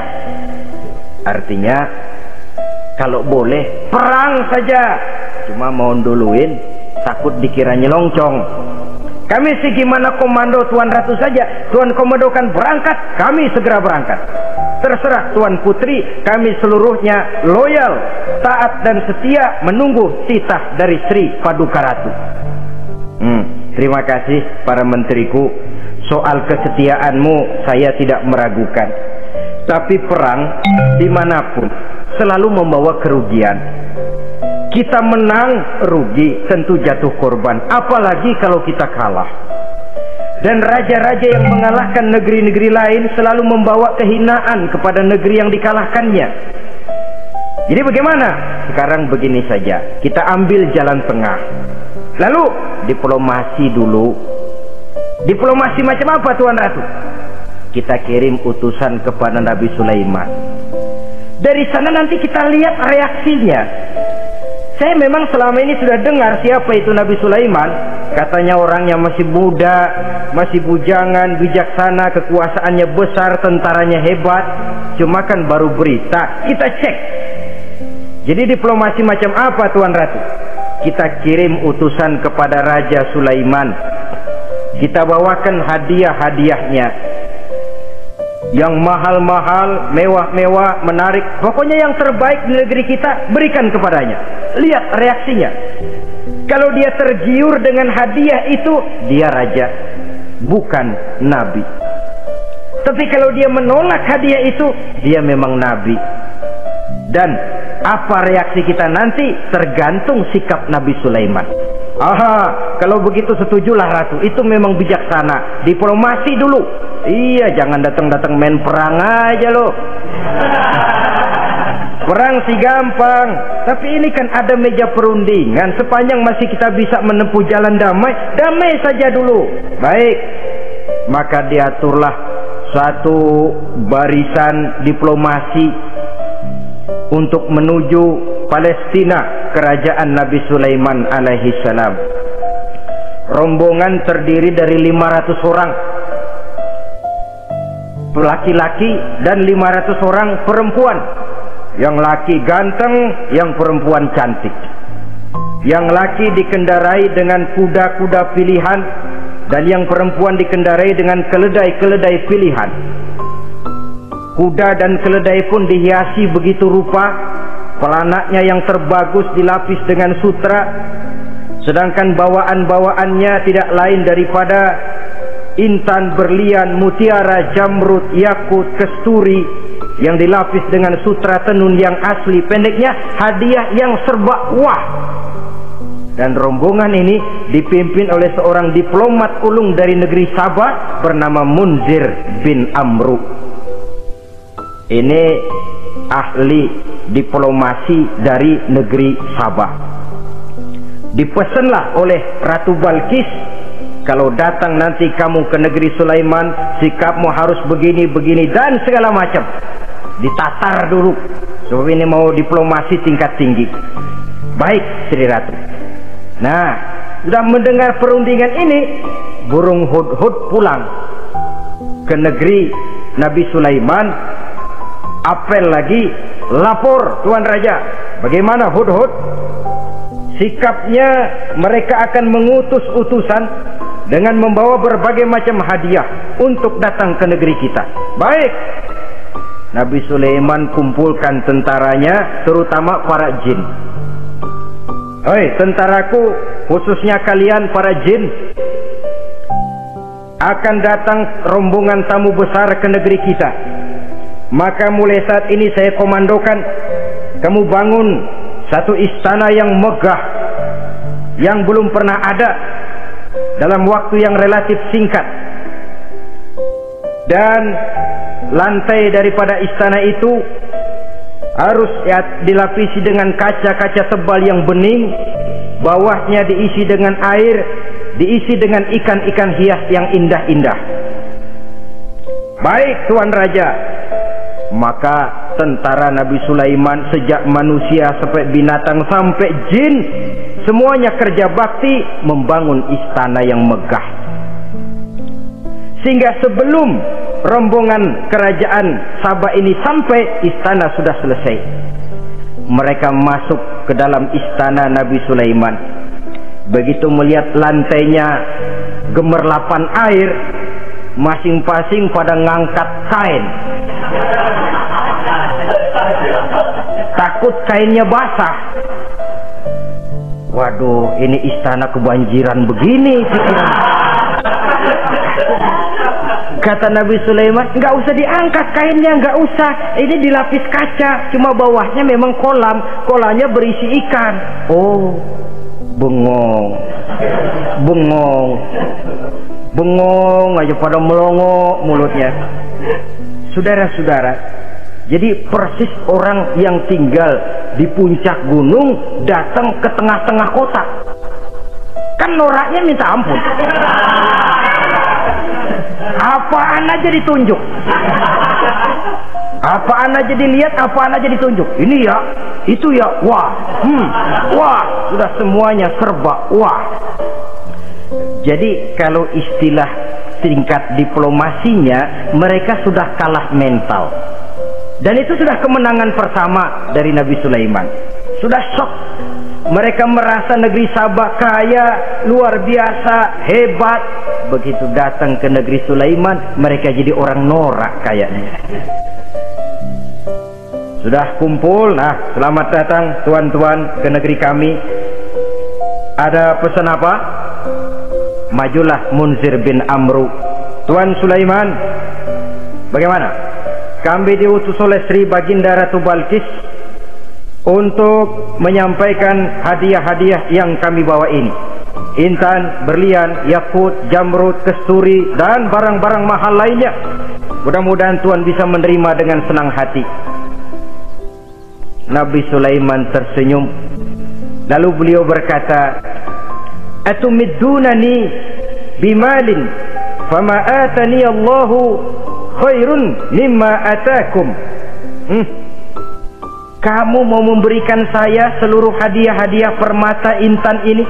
Artinya kalau boleh perang saja, cuma mau duluin takut dikira nyelongcong. Kami sih gimana komando Tuan Ratu saja. Tuan komandokan berangkat, kami segera berangkat. Terserah Tuan Putri, kami seluruhnya loyal, taat dan setia menunggu titah dari Sri Paduka Ratu. Terima kasih para menteriku. Soal kesetiaanmu saya tidak meragukan. Tapi perang dimanapun selalu membawa kerugian. Kita menang rugi, tentu jatuh korban. Apalagi kalau kita kalah. Dan raja-raja yang mengalahkan negeri-negeri lain selalu membawa kehinaan kepada negeri yang dikalahkannya. Jadi bagaimana? Sekarang begini saja, kita ambil jalan tengah. Lalu diplomasi dulu. Diplomasi macam apa Tuan Ratu? Kita kirim utusan kepada Nabi Sulaiman. Dari sana nanti kita lihat reaksinya. Saya memang selama ini sudah dengar siapa itu Nabi Sulaiman. Katanya orangnya masih muda, masih bujangan, bijaksana, kekuasaannya besar, tentaranya hebat. Cuma kan baru berita, kita cek. Jadi diplomasi macam apa Tuan Ratu? Kita kirim utusan kepada Raja Sulaiman. Kita bawakan hadiah-hadiahnya yang mahal-mahal, mewah-mewah, menarik. Pokoknya yang terbaik di negeri kita berikan kepadanya. Lihat reaksinya. Kalau dia tergiur dengan hadiah itu, dia raja, bukan nabi. Tapi kalau dia menolak hadiah itu, dia memang nabi. Dan apa reaksi kita nanti tergantung sikap Nabi Sulaiman. Aha, kalau begitu setujulah Ratu. Itu memang bijaksana. Diplomasi dulu. Iya, jangan datang-datang main perang aja loh. Perang sih gampang, tapi ini kan ada meja perundingan. Sepanjang masih kita bisa menempuh jalan damai, damai saja dulu. Baik, maka diaturlah satu barisan diplomasi untuk menuju Palestina, kerajaan Nabi Sulaiman alaihi salam. Rombongan terdiri dari 500 orang laki-laki dan 500 orang perempuan. Yang laki ganteng, yang perempuan cantik. Yang laki dikendarai dengan kuda-kuda pilihan, dan yang perempuan dikendarai dengan keledai-keledai pilihan. Kuda dan keledai pun dihiasi begitu rupa. Pelanaknya yang terbagus dilapis dengan sutra, sedangkan bawaan-bawaannya tidak lain daripada intan, berlian, mutiara, jamrud, yakut, kesturi yang dilapis dengan sutra tenun yang asli. Pendeknya hadiah yang serba wah. Dan rombongan ini dipimpin oleh seorang diplomat ulung dari negeri Sabah bernama Munzir bin Amru. Ini ahli diplomasi dari negeri Sabah. Dipesanlah oleh Ratu Balkis, kalau datang nanti kamu ke negeri Sulaiman, sikapmu harus begini, begini, dan segala macam. Ditatar dulu, sebab ini mau diplomasi tingkat tinggi. Baik, Sri Ratu. Nah, sudah mendengar perundingan ini, burung hudhud pulang ke negeri Nabi Sulaiman. Apel lagi, lapor Tuan Raja, bagaimana hudhud? Sikapnya mereka akan mengutus utusan dengan membawa berbagai macam hadiah untuk datang ke negeri kita. Baik. Nabi Sulaiman kumpulkan tentaranya, terutama para jin. Hei tentaraku, khususnya kalian para jin, akan datang rombongan tamu besar ke negeri kita. Maka mulai saat ini saya komandokan kamu bangun satu istana yang megah, yang belum pernah ada dalam waktu yang relatif singkat. Dan lantai daripada istana itu harus dilapisi dengan kaca-kaca tebal yang bening, bawahnya diisi dengan air, diisi dengan ikan-ikan hias yang indah-indah. Baik Tuan Raja. Maka tentara Nabi Sulaiman, sejak manusia sampai binatang sampai jin, semuanya kerja bakti membangun istana yang megah. Sehingga sebelum rombongan kerajaan Sabah ini sampai, istana sudah selesai. Mereka masuk ke dalam istana Nabi Sulaiman. Begitu melihat lantainya gemerlapan air, masing-masing pada ngangkat kain. Takut kainnya basah. Waduh, ini istana kebanjiran begini. Kata Nabi Sulaiman, nggak usah diangkat kainnya, nggak usah. Ini dilapis kaca, cuma bawahnya memang kolam. Kolamnya berisi ikan. Oh, bengong, bengong, bengong aja pada melongo mulutnya. Saudara-saudara, jadi persis orang yang tinggal di puncak gunung datang ke tengah-tengah kota. Kan noraknya minta ampun. Apaan aja ditunjuk, apaan aja dilihat, apaan aja ditunjuk. Ini ya, itu ya, wah, wah, sudah semuanya serba wah. Jadi kalau istilah tingkat diplomasinya, mereka sudah kalah mental. Dan itu sudah kemenangan pertama dari Nabi Sulaiman. Sudah shock. Mereka merasa negeri Sabah kaya, luar biasa, hebat. Begitu datang ke negeri Sulaiman, mereka jadi orang norak kayaknya. Sudah kumpul, nah selamat datang tuan-tuan ke negeri kami. Ada pesan apa? Majulah Munzir bin Amru. Tuan Sulaiman, bagaimana? Kami diutus oleh Sri Baginda Ratu Balkis untuk menyampaikan hadiah-hadiah yang kami bawa ini. Intan, berlian, yakut, jamrud, kesturi, dan barang-barang mahal lainnya. Mudah-mudahan Tuan bisa menerima dengan senang hati. Nabi Sulaiman tersenyum. Lalu beliau berkata, "Atumiddunani bimalin fama atani Allahu khairun mimma atakum." Kamu mau memberikan saya seluruh hadiah-hadiah permata intan ini,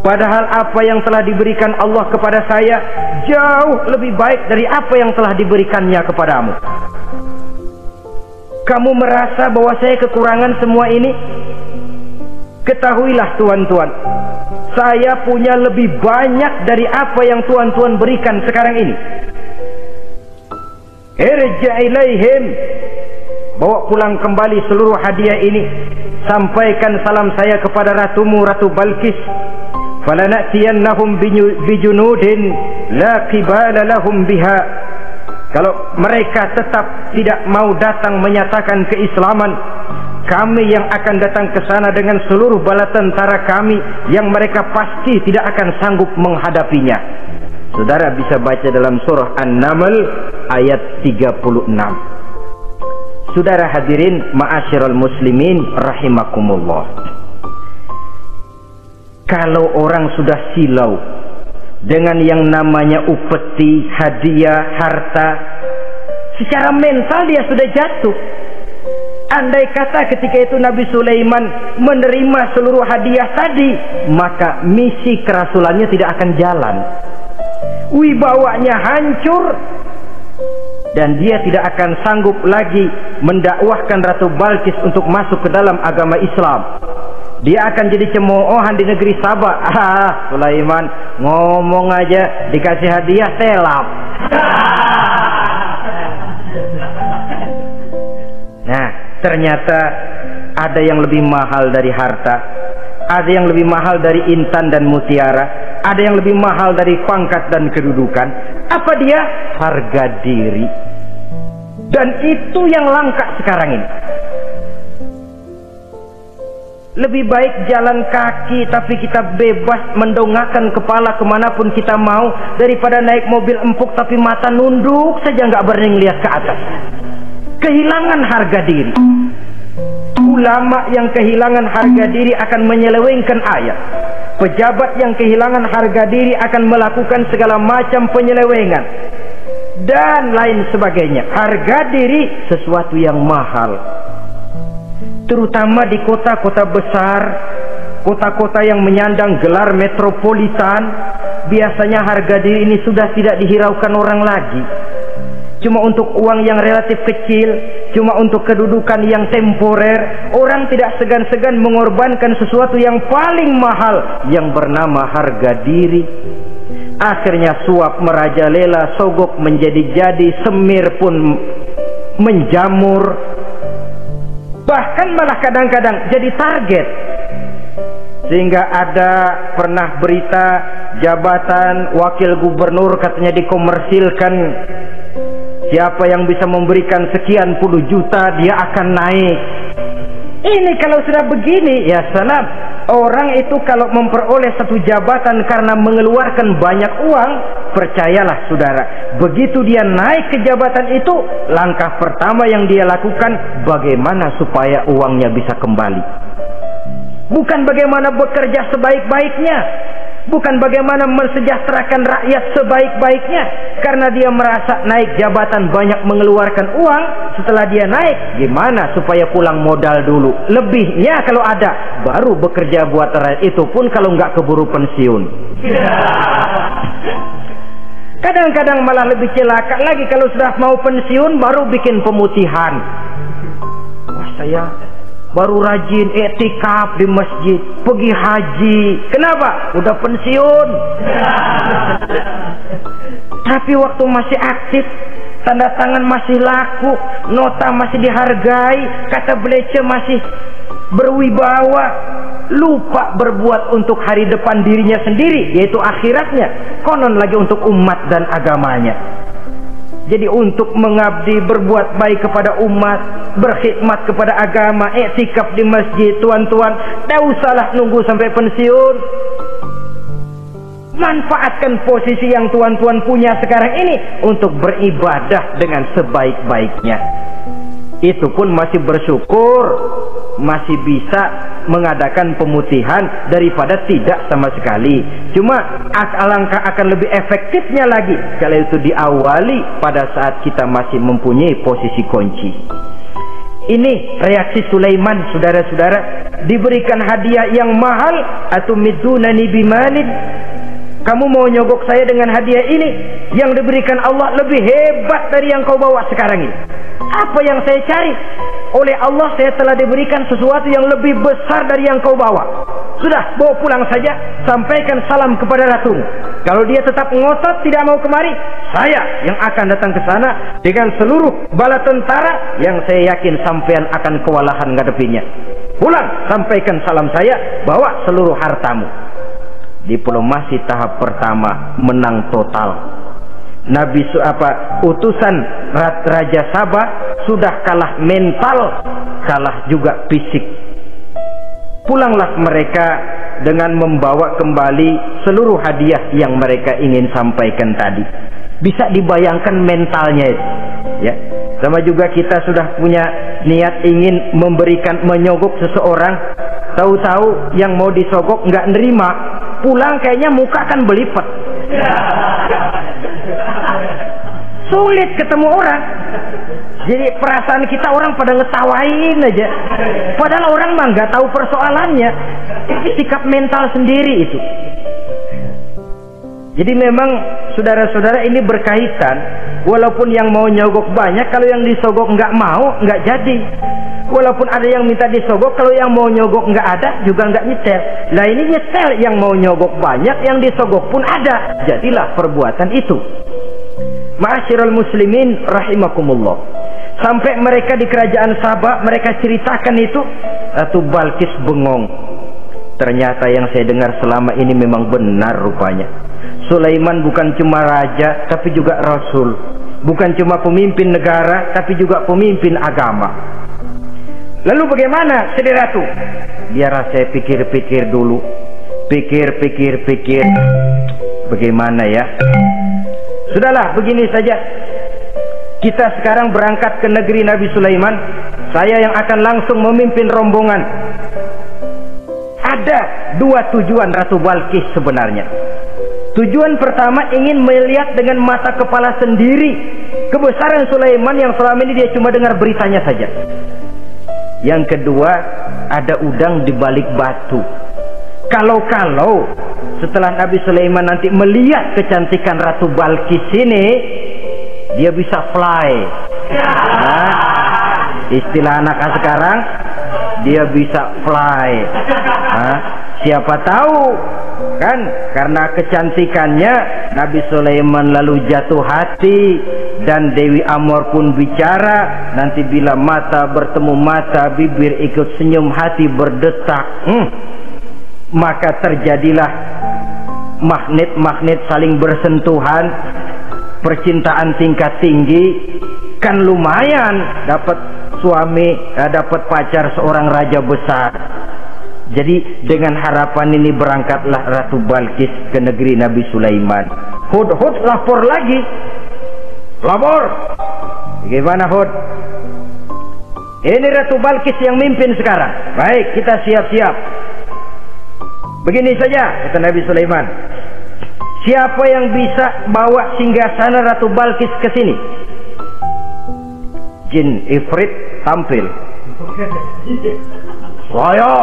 padahal apa yang telah diberikan Allah kepada saya jauh lebih baik dari apa yang telah diberikannya kepadamu. Kamu merasa bahwa saya kekurangan semua ini? Ketahuilah tuan-tuan, saya punya lebih banyak dari apa yang tuan-tuan berikan sekarang ini. Irja' ilaihim, bawa pulang kembali seluruh hadiah ini. Sampaikan salam saya kepada ratumu, Ratu Balkis. Falanatiyannahum bijunudin la qibala lahum biha. Kalau mereka tetap tidak mau datang menyatakan keislaman, kami yang akan datang ke sana dengan seluruh bala tentara kami yang mereka pasti tidak akan sanggup menghadapinya. Saudara bisa baca dalam surah An-Naml ayat 36. Saudara hadirin ma'asyiral muslimin rahimakumullah. Kalau orang sudah silau dengan yang namanya upeti, hadiah, harta, secara mental dia sudah jatuh. Andai kata ketika itu Nabi Sulaiman menerima seluruh hadiah tadi, maka misi kerasulannya tidak akan jalan. Wibawanya hancur, dan dia tidak akan sanggup lagi mendakwahkan Ratu Balkis untuk masuk ke dalam agama Islam. Dia akan jadi cemoohan di negeri Sabah. Sulaiman ngomong aja dikasih hadiah telap. Nah, ternyata ada yang lebih mahal dari harta, Ada yang lebih mahal dari intan dan mutiara, ada yang lebih mahal dari pangkat dan kedudukan. Apa dia? Harga diri. Dan itu yang langka sekarang ini. Lebih baik jalan kaki tapi kita bebas mendongakkan kepala kemanapun kita mau, daripada naik mobil empuk tapi mata nunduk saja nggak berani lihat ke atas. Kehilangan harga diri. Ulama yang kehilangan harga diri akan menyelewengkan ayat. Pejabat yang kehilangan harga diri akan melakukan segala macam penyelewengan dan lain sebagainya. Harga diri sesuatu yang mahal, terutama di kota-kota besar, kota-kota yang menyandang gelar metropolitan. Biasanya harga diri ini sudah tidak dihiraukan orang lagi. Cuma untuk uang yang relatif kecil, cuma untuk kedudukan yang temporer, orang tidak segan-segan mengorbankan sesuatu yang paling mahal yang bernama harga diri. Akhirnya suap merajalela, sogok menjadi-jadi, semir pun menjamur, bahkan malah kadang-kadang jadi target. Sehingga ada pernah berita jabatan wakil gubernur katanya dikomersilkan. Siapa yang bisa memberikan sekian puluh juta dia akan naik. Ini kalau sudah begini, ya salam. Orang itu kalau memperoleh satu jabatan karena mengeluarkan banyak uang, percayalah saudara, begitu dia naik ke jabatan itu, langkah pertama yang dia lakukan bagaimana supaya uangnya bisa kembali. Bukan bagaimana bekerja sebaik-baiknya, bukan bagaimana mensejahterakan rakyat sebaik-baiknya. Karena dia merasa naik jabatan banyak mengeluarkan uang, setelah dia naik, gimana supaya pulang modal dulu. Lebihnya kalau ada, baru bekerja buat rakyat, itu pun kalau nggak keburu pensiun. Kadang-kadang malah lebih celaka lagi, kalau sudah mau pensiun baru bikin pemutihan. Wah, saya baru rajin iktikaf di masjid, pergi haji. Kenapa? Udah pensiun. Tapi waktu masih aktif, tanda tangan masih laku, nota masih dihargai, kata belece masih berwibawa, lupa berbuat untuk hari depan dirinya sendiri, yaitu akhiratnya, konon lagi untuk umat dan agamanya. Jadi untuk mengabdi, berbuat baik kepada umat, berkhidmat kepada agama, iktikaf di masjid, tuan-tuan, tak usahlah nunggu sampai pensiun. Manfaatkan posisi yang tuan-tuan punya sekarang ini untuk beribadah dengan sebaik-baiknya. Itu pun masih bersyukur, masih bisa mengadakan pemutihan daripada tidak sama sekali. Cuma alangkah akan lebih efektifnya lagi kalau itu diawali pada saat kita masih mempunyai posisi kunci. Ini reaksi Sulaiman, saudara-saudara. Diberikan hadiah yang mahal, atau midunani bimalin, kamu mau nyogok saya dengan hadiah ini? Yang diberikan Allah lebih hebat dari yang kau bawa sekarang ini. Apa yang saya cari? Oleh Allah saya telah diberikan sesuatu yang lebih besar dari yang kau bawa. Sudah, bawa pulang saja, sampaikan salam kepada ratumu. Kalau dia tetap ngotot tidak mau kemari, saya yang akan datang ke sana dengan seluruh bala tentara yang saya yakin sampean akan kewalahan ngadepinnya. Pulang, sampaikan salam saya, bawa seluruh hartamu. Diplomasi tahap pertama menang total. Nabi utusan Raja Sabah sudah kalah mental, kalah juga fisik. Pulanglah mereka dengan membawa kembali seluruh hadiah yang mereka ingin sampaikan tadi. Bisa dibayangkan mentalnya itu, ya. Sama juga kita sudah punya niat ingin menyogok seseorang, tahu-tahu yang mau disogok nggak nerima, pulang kayaknya muka kan belipet. Sulit ketemu orang. Jadi perasaan kita orang pada ngetawain aja, padahal orang mah nggak tahu persoalannya. Itu sikap mental sendiri itu. Jadi memang saudara-saudara ini berkaitan. Walaupun yang mau nyogok banyak, kalau yang disogok nggak mau, nggak jadi. Walaupun ada yang minta disogok, kalau yang mau nyogok nggak ada, juga nggak nyetel. Nah ini nyetel, yang mau nyogok banyak, yang disogok pun ada. Jadilah perbuatan itu. Ma'asyiral muslimin rahimakumullah. Sampai mereka di kerajaan Sabah, mereka ceritakan itu, Ratu Balkis bengong. Ternyata yang saya dengar selama ini memang benar rupanya. Sulaiman bukan cuma raja, tapi juga rasul. Bukan cuma pemimpin negara, tapi juga pemimpin agama. Lalu bagaimana, Sri Ratu? Biar saya pikir-pikir dulu. Pikir. Bagaimana ya? Sudahlah, begini saja. Kita sekarang berangkat ke negeri Nabi Sulaiman. Saya yang akan langsung memimpin rombongan. Ada dua tujuan Ratu Balkis sebenarnya. Tujuan pertama ingin melihat dengan mata kepala sendiri kebesaran Sulaiman yang selama ini dia cuma dengar beritanya saja. Yang kedua, ada udang di balik batu. Kalau setelah Nabi Sulaiman nanti melihat kecantikan Ratu Balkis ini, dia bisa fly. Nah, istilah anak sekarang, dia bisa fly. Nah, siapa tahu kan, karena kecantikannya Nabi Sulaiman lalu jatuh hati, dan Dewi Amor pun bicara. Nanti bila mata bertemu mata, bibir ikut senyum, hati berdetak. Maka terjadilah magnet-magnet saling bersentuhan, percintaan tingkat tinggi. Kan lumayan dapat suami, dapat pacar seorang raja besar. Jadi dengan harapan ini berangkatlah Ratu Balkis ke negeri Nabi Sulaiman. Hud lapor lagi. Lapor. Bagaimana Hud? Ini Ratu Balkis yang mimpin sekarang. Baik, kita siap-siap. Begini saja, kata Nabi Sulaiman. Siapa yang bisa bawa singgasana Ratu Balkis ke sini? Jin Ifrit tampil. Saya.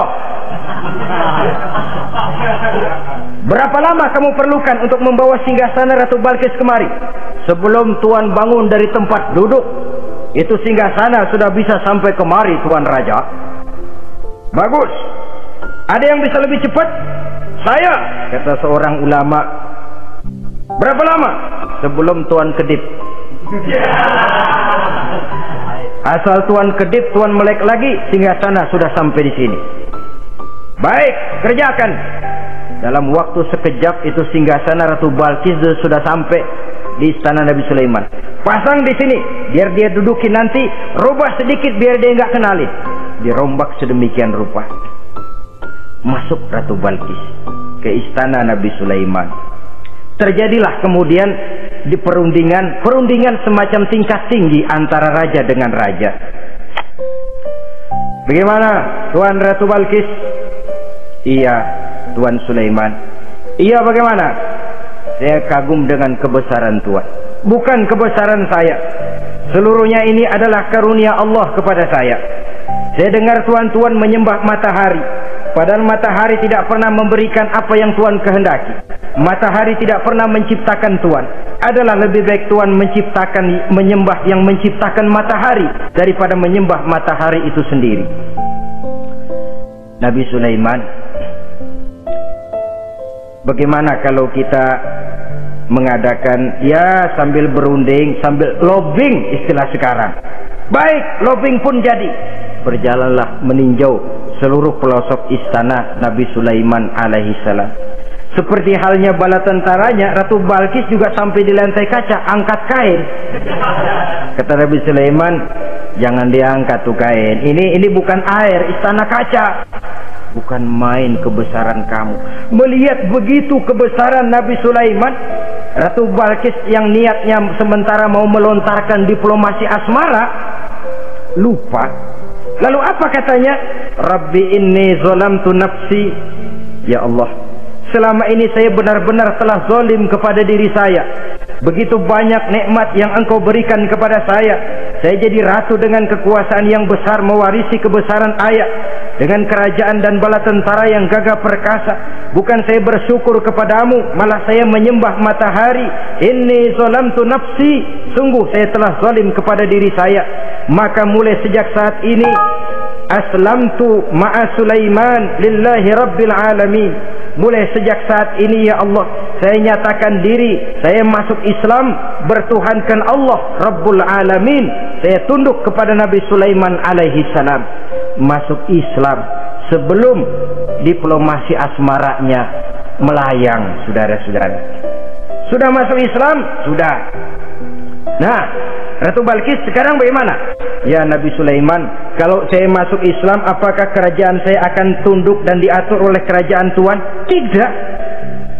Berapa lama kamu perlukan untuk membawa singgasana Ratu Balkis kemari? Sebelum Tuan bangun dari tempat duduk, itu singgasana sudah bisa sampai kemari, Tuan Raja. Bagus. Ada yang bisa lebih cepat? Saya, kata seorang ulama. Berapa lama? Sebelum Tuan kedip. Asal Tuan kedip, Tuan melek lagi, singgasana sudah sampai di sini. Baik, kerjakan. Dalam waktu sekejap itu singgasana Ratu Balkis sudah sampai di istana Nabi Sulaiman. Pasang di sini, biar dia dudukin nanti. Rubah sedikit biar dia nggak kenalin. Dirombak sedemikian rupa. Masuk Ratu Balkis ke istana Nabi Sulaiman. Terjadilah kemudian di perundingan semacam tingkat tinggi antara raja dengan raja. Bagaimana Tuan Ratu Balkis? Iya Tuan Sulaiman. Iya bagaimana? Saya kagum dengan kebesaran Tuan. Bukan kebesaran saya, seluruhnya ini adalah karunia Allah kepada saya. Saya dengar Tuan menyembah matahari, padahal matahari tidak pernah memberikan apa yang Tuan kehendaki. Matahari tidak pernah menciptakan Tuan. Adalah lebih baik Tuan menyembah yang menciptakan matahari daripada menyembah matahari itu sendiri. Nabi Sulaiman, bagaimana kalau kita mengadakan ya sambil berunding, sambil lobbying istilah sekarang. Baik, lobbying pun jadi. Berjalanlah meninjau seluruh pelosok istana Nabi Sulaiman alaihissalam. Seperti halnya bala tentaranya, Ratu Balkis juga sampai di lantai kaca, angkat kain. Kata Nabi Sulaiman, jangan diangkat tuh kain. Ini bukan air, istana kaca. Bukan main kebesaran kamu. Melihat begitu kebesaran Nabi Sulaiman, Ratu Balkis yang niatnya sementara mau melontarkan diplomasi asmara, lupa. Lalu apa katanya? Rabbi inni zalamtu nafsi. Ya Allah, selama ini saya benar-benar telah zalim kepada diri saya. Begitu banyak nikmat yang Engkau berikan kepada saya. Saya jadi ratu dengan kekuasaan yang besar, mewarisi kebesaran ayah, dengan kerajaan dan bala tentara yang gagah perkasa. Bukan saya bersyukur kepadamu, malah saya menyembah matahari. Inni zalamtu nafsi. Sungguh saya telah zalim kepada diri saya. Maka mulai sejak saat ini, aslamtu ma'a Sulaiman lillahi rabbil alamin. Mulai sejak saat ini ya Allah, saya nyatakan diri, saya masuk Islam, bertuhankan Allah Rabbul Alamin. Saya tunduk kepada Nabi Sulaiman alaihi salam. Masuk Islam, sebelum diplomasi asmaranya melayang, saudara-saudara. Sudah masuk Islam? Sudah. Nah, Ratu Balkis sekarang bagaimana? Ya Nabi Sulaiman, kalau saya masuk Islam, apakah kerajaan saya akan tunduk dan diatur oleh kerajaan Tuhan? Tidak.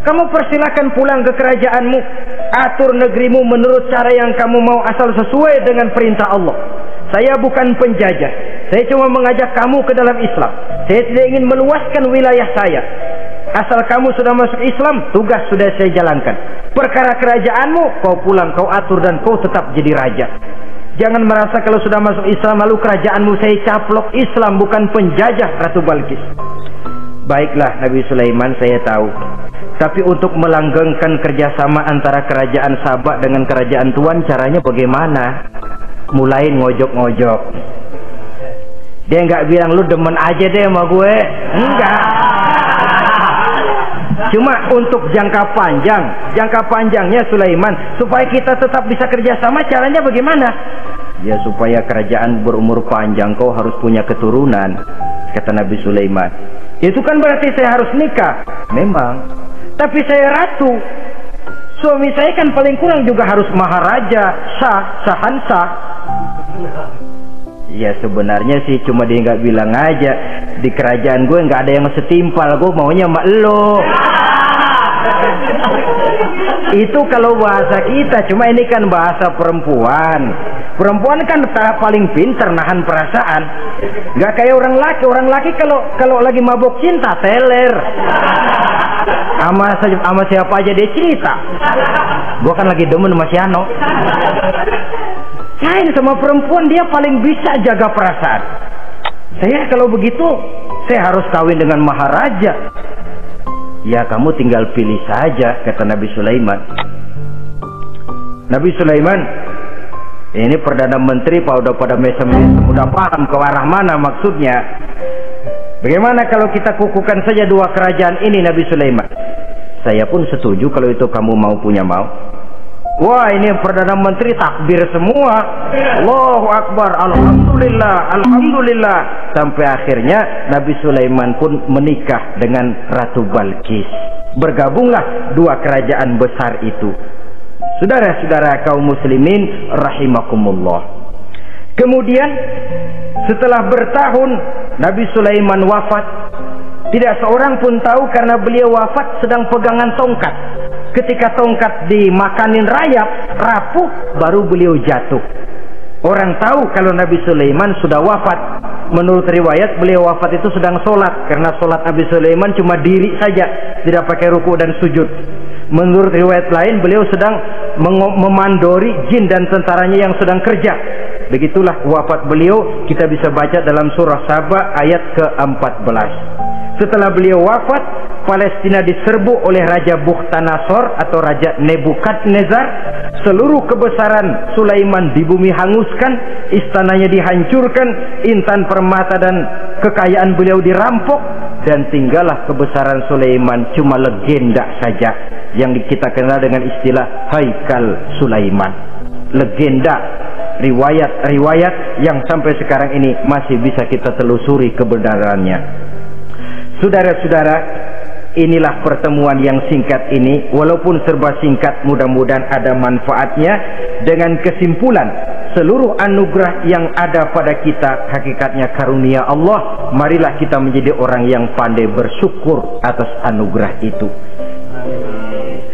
Kamu persilakan pulang ke kerajaanmu, atur negerimu menurut cara yang kamu mau, asal sesuai dengan perintah Allah. Saya bukan penjajah, saya cuma mengajak kamu ke dalam Islam. Saya tidak ingin meluaskan wilayah saya. Asal kamu sudah masuk Islam, tugas sudah saya jalankan. Perkara kerajaanmu, kau pulang, kau atur, dan kau tetap jadi raja. Jangan merasa kalau sudah masuk Islam lalu kerajaanmu saya caplok. Islam bukan penjajah, Ratu Balkis. Baiklah Nabi Sulaiman, saya tahu. Tapi untuk melanggengkan kerjasama antara kerajaan Sabak dengan kerajaan Tuhan, caranya bagaimana? Mulai ngojok-ngojok. Dia nggak bilang lu demen aja deh sama gue. Enggak. Cuma untuk jangka panjangnya Sulaiman, supaya kita tetap bisa kerjasama, caranya bagaimana? Ya supaya kerajaan berumur panjang, kau harus punya keturunan, kata Nabi Sulaiman. Itu kan berarti saya harus nikah. Memang. Tapi saya ratu. Suami saya kan paling kurang juga harus maharaja, sahansa. Ya sebenarnya sih cuma dia nggak bilang aja. Di kerajaan gue nggak ada yang setimpal, gue maunya sama elo. Itu kalau bahasa kita, cuma ini kan bahasa perempuan. Perempuan kan paling pintar nahan perasaan. Nggak kayak orang laki. Orang laki kalau lagi mabok cinta teler. Sama siapa aja dia cerita. Gue kan lagi demen sama si Ano. Lain sama perempuan, dia paling bisa jaga perasaan. Saya kalau begitu, saya harus kawin dengan maharaja. Ya kamu tinggal pilih saja, kata Nabi Sulaiman. Nabi Sulaiman, ini Perdana Menteri udah pada mesem-mesem, udah paham ke arah mana maksudnya. Bagaimana kalau kita kukuhkan saja dua kerajaan ini, Nabi Sulaiman? Saya pun setuju kalau itu kamu punya mau. Wah, ini Perdana Menteri takbir semua. Allahu Akbar, Alhamdulillah, Alhamdulillah. Sampai akhirnya Nabi Sulaiman pun menikah dengan Ratu Balkis. Bergabunglah dua kerajaan besar itu. Saudara-saudara kaum muslimin rahimakumullah. Kemudian setelah bertahun Nabi Sulaiman wafat. Tidak seorang pun tahu karena beliau wafat sedang pegangan tongkat. Ketika tongkat dimakanin rayap, rapuh, baru beliau jatuh. Orang tahu kalau Nabi Sulaiman sudah wafat. Menurut riwayat beliau wafat itu sedang sholat. Karena sholat Nabi Sulaiman cuma diri saja, tidak pakai ruku dan sujud. Menurut riwayat lain beliau sedang memandori jin dan tentaranya yang sedang kerja. Begitulah wafat beliau, kita bisa baca dalam surah Saba ayat ke-14. Setelah beliau wafat, Palestina diserbu oleh Raja Bukhtanasor atau Raja Nebukadnezar. Seluruh kebesaran Sulaiman di bumi hanguskan, istananya dihancurkan, intan permata dan kekayaan beliau dirampok, dan tinggallah kebesaran Sulaiman cuma legenda saja yang kita kenal dengan istilah Haikal Sulaiman. Legenda, riwayat-riwayat yang sampai sekarang ini masih bisa kita telusuri kebenarannya. Saudara-saudara, inilah pertemuan yang singkat ini. Walaupun serba singkat, mudah-mudahan ada manfaatnya. Dengan kesimpulan, seluruh anugerah yang ada pada kita hakikatnya karunia Allah. Marilah kita menjadi orang yang pandai bersyukur atas anugerah itu.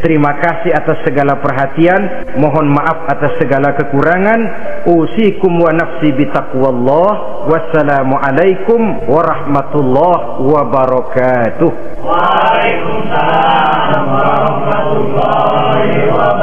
Terima kasih atas segala perhatian. Mohon maaf atas segala kekurangan. Usikum wa nafsi bitaqwallah. Wassalamualaikum warahmatullahi wabarakatuh. Waalaikumsalam warahmatullahi wabarakatuh.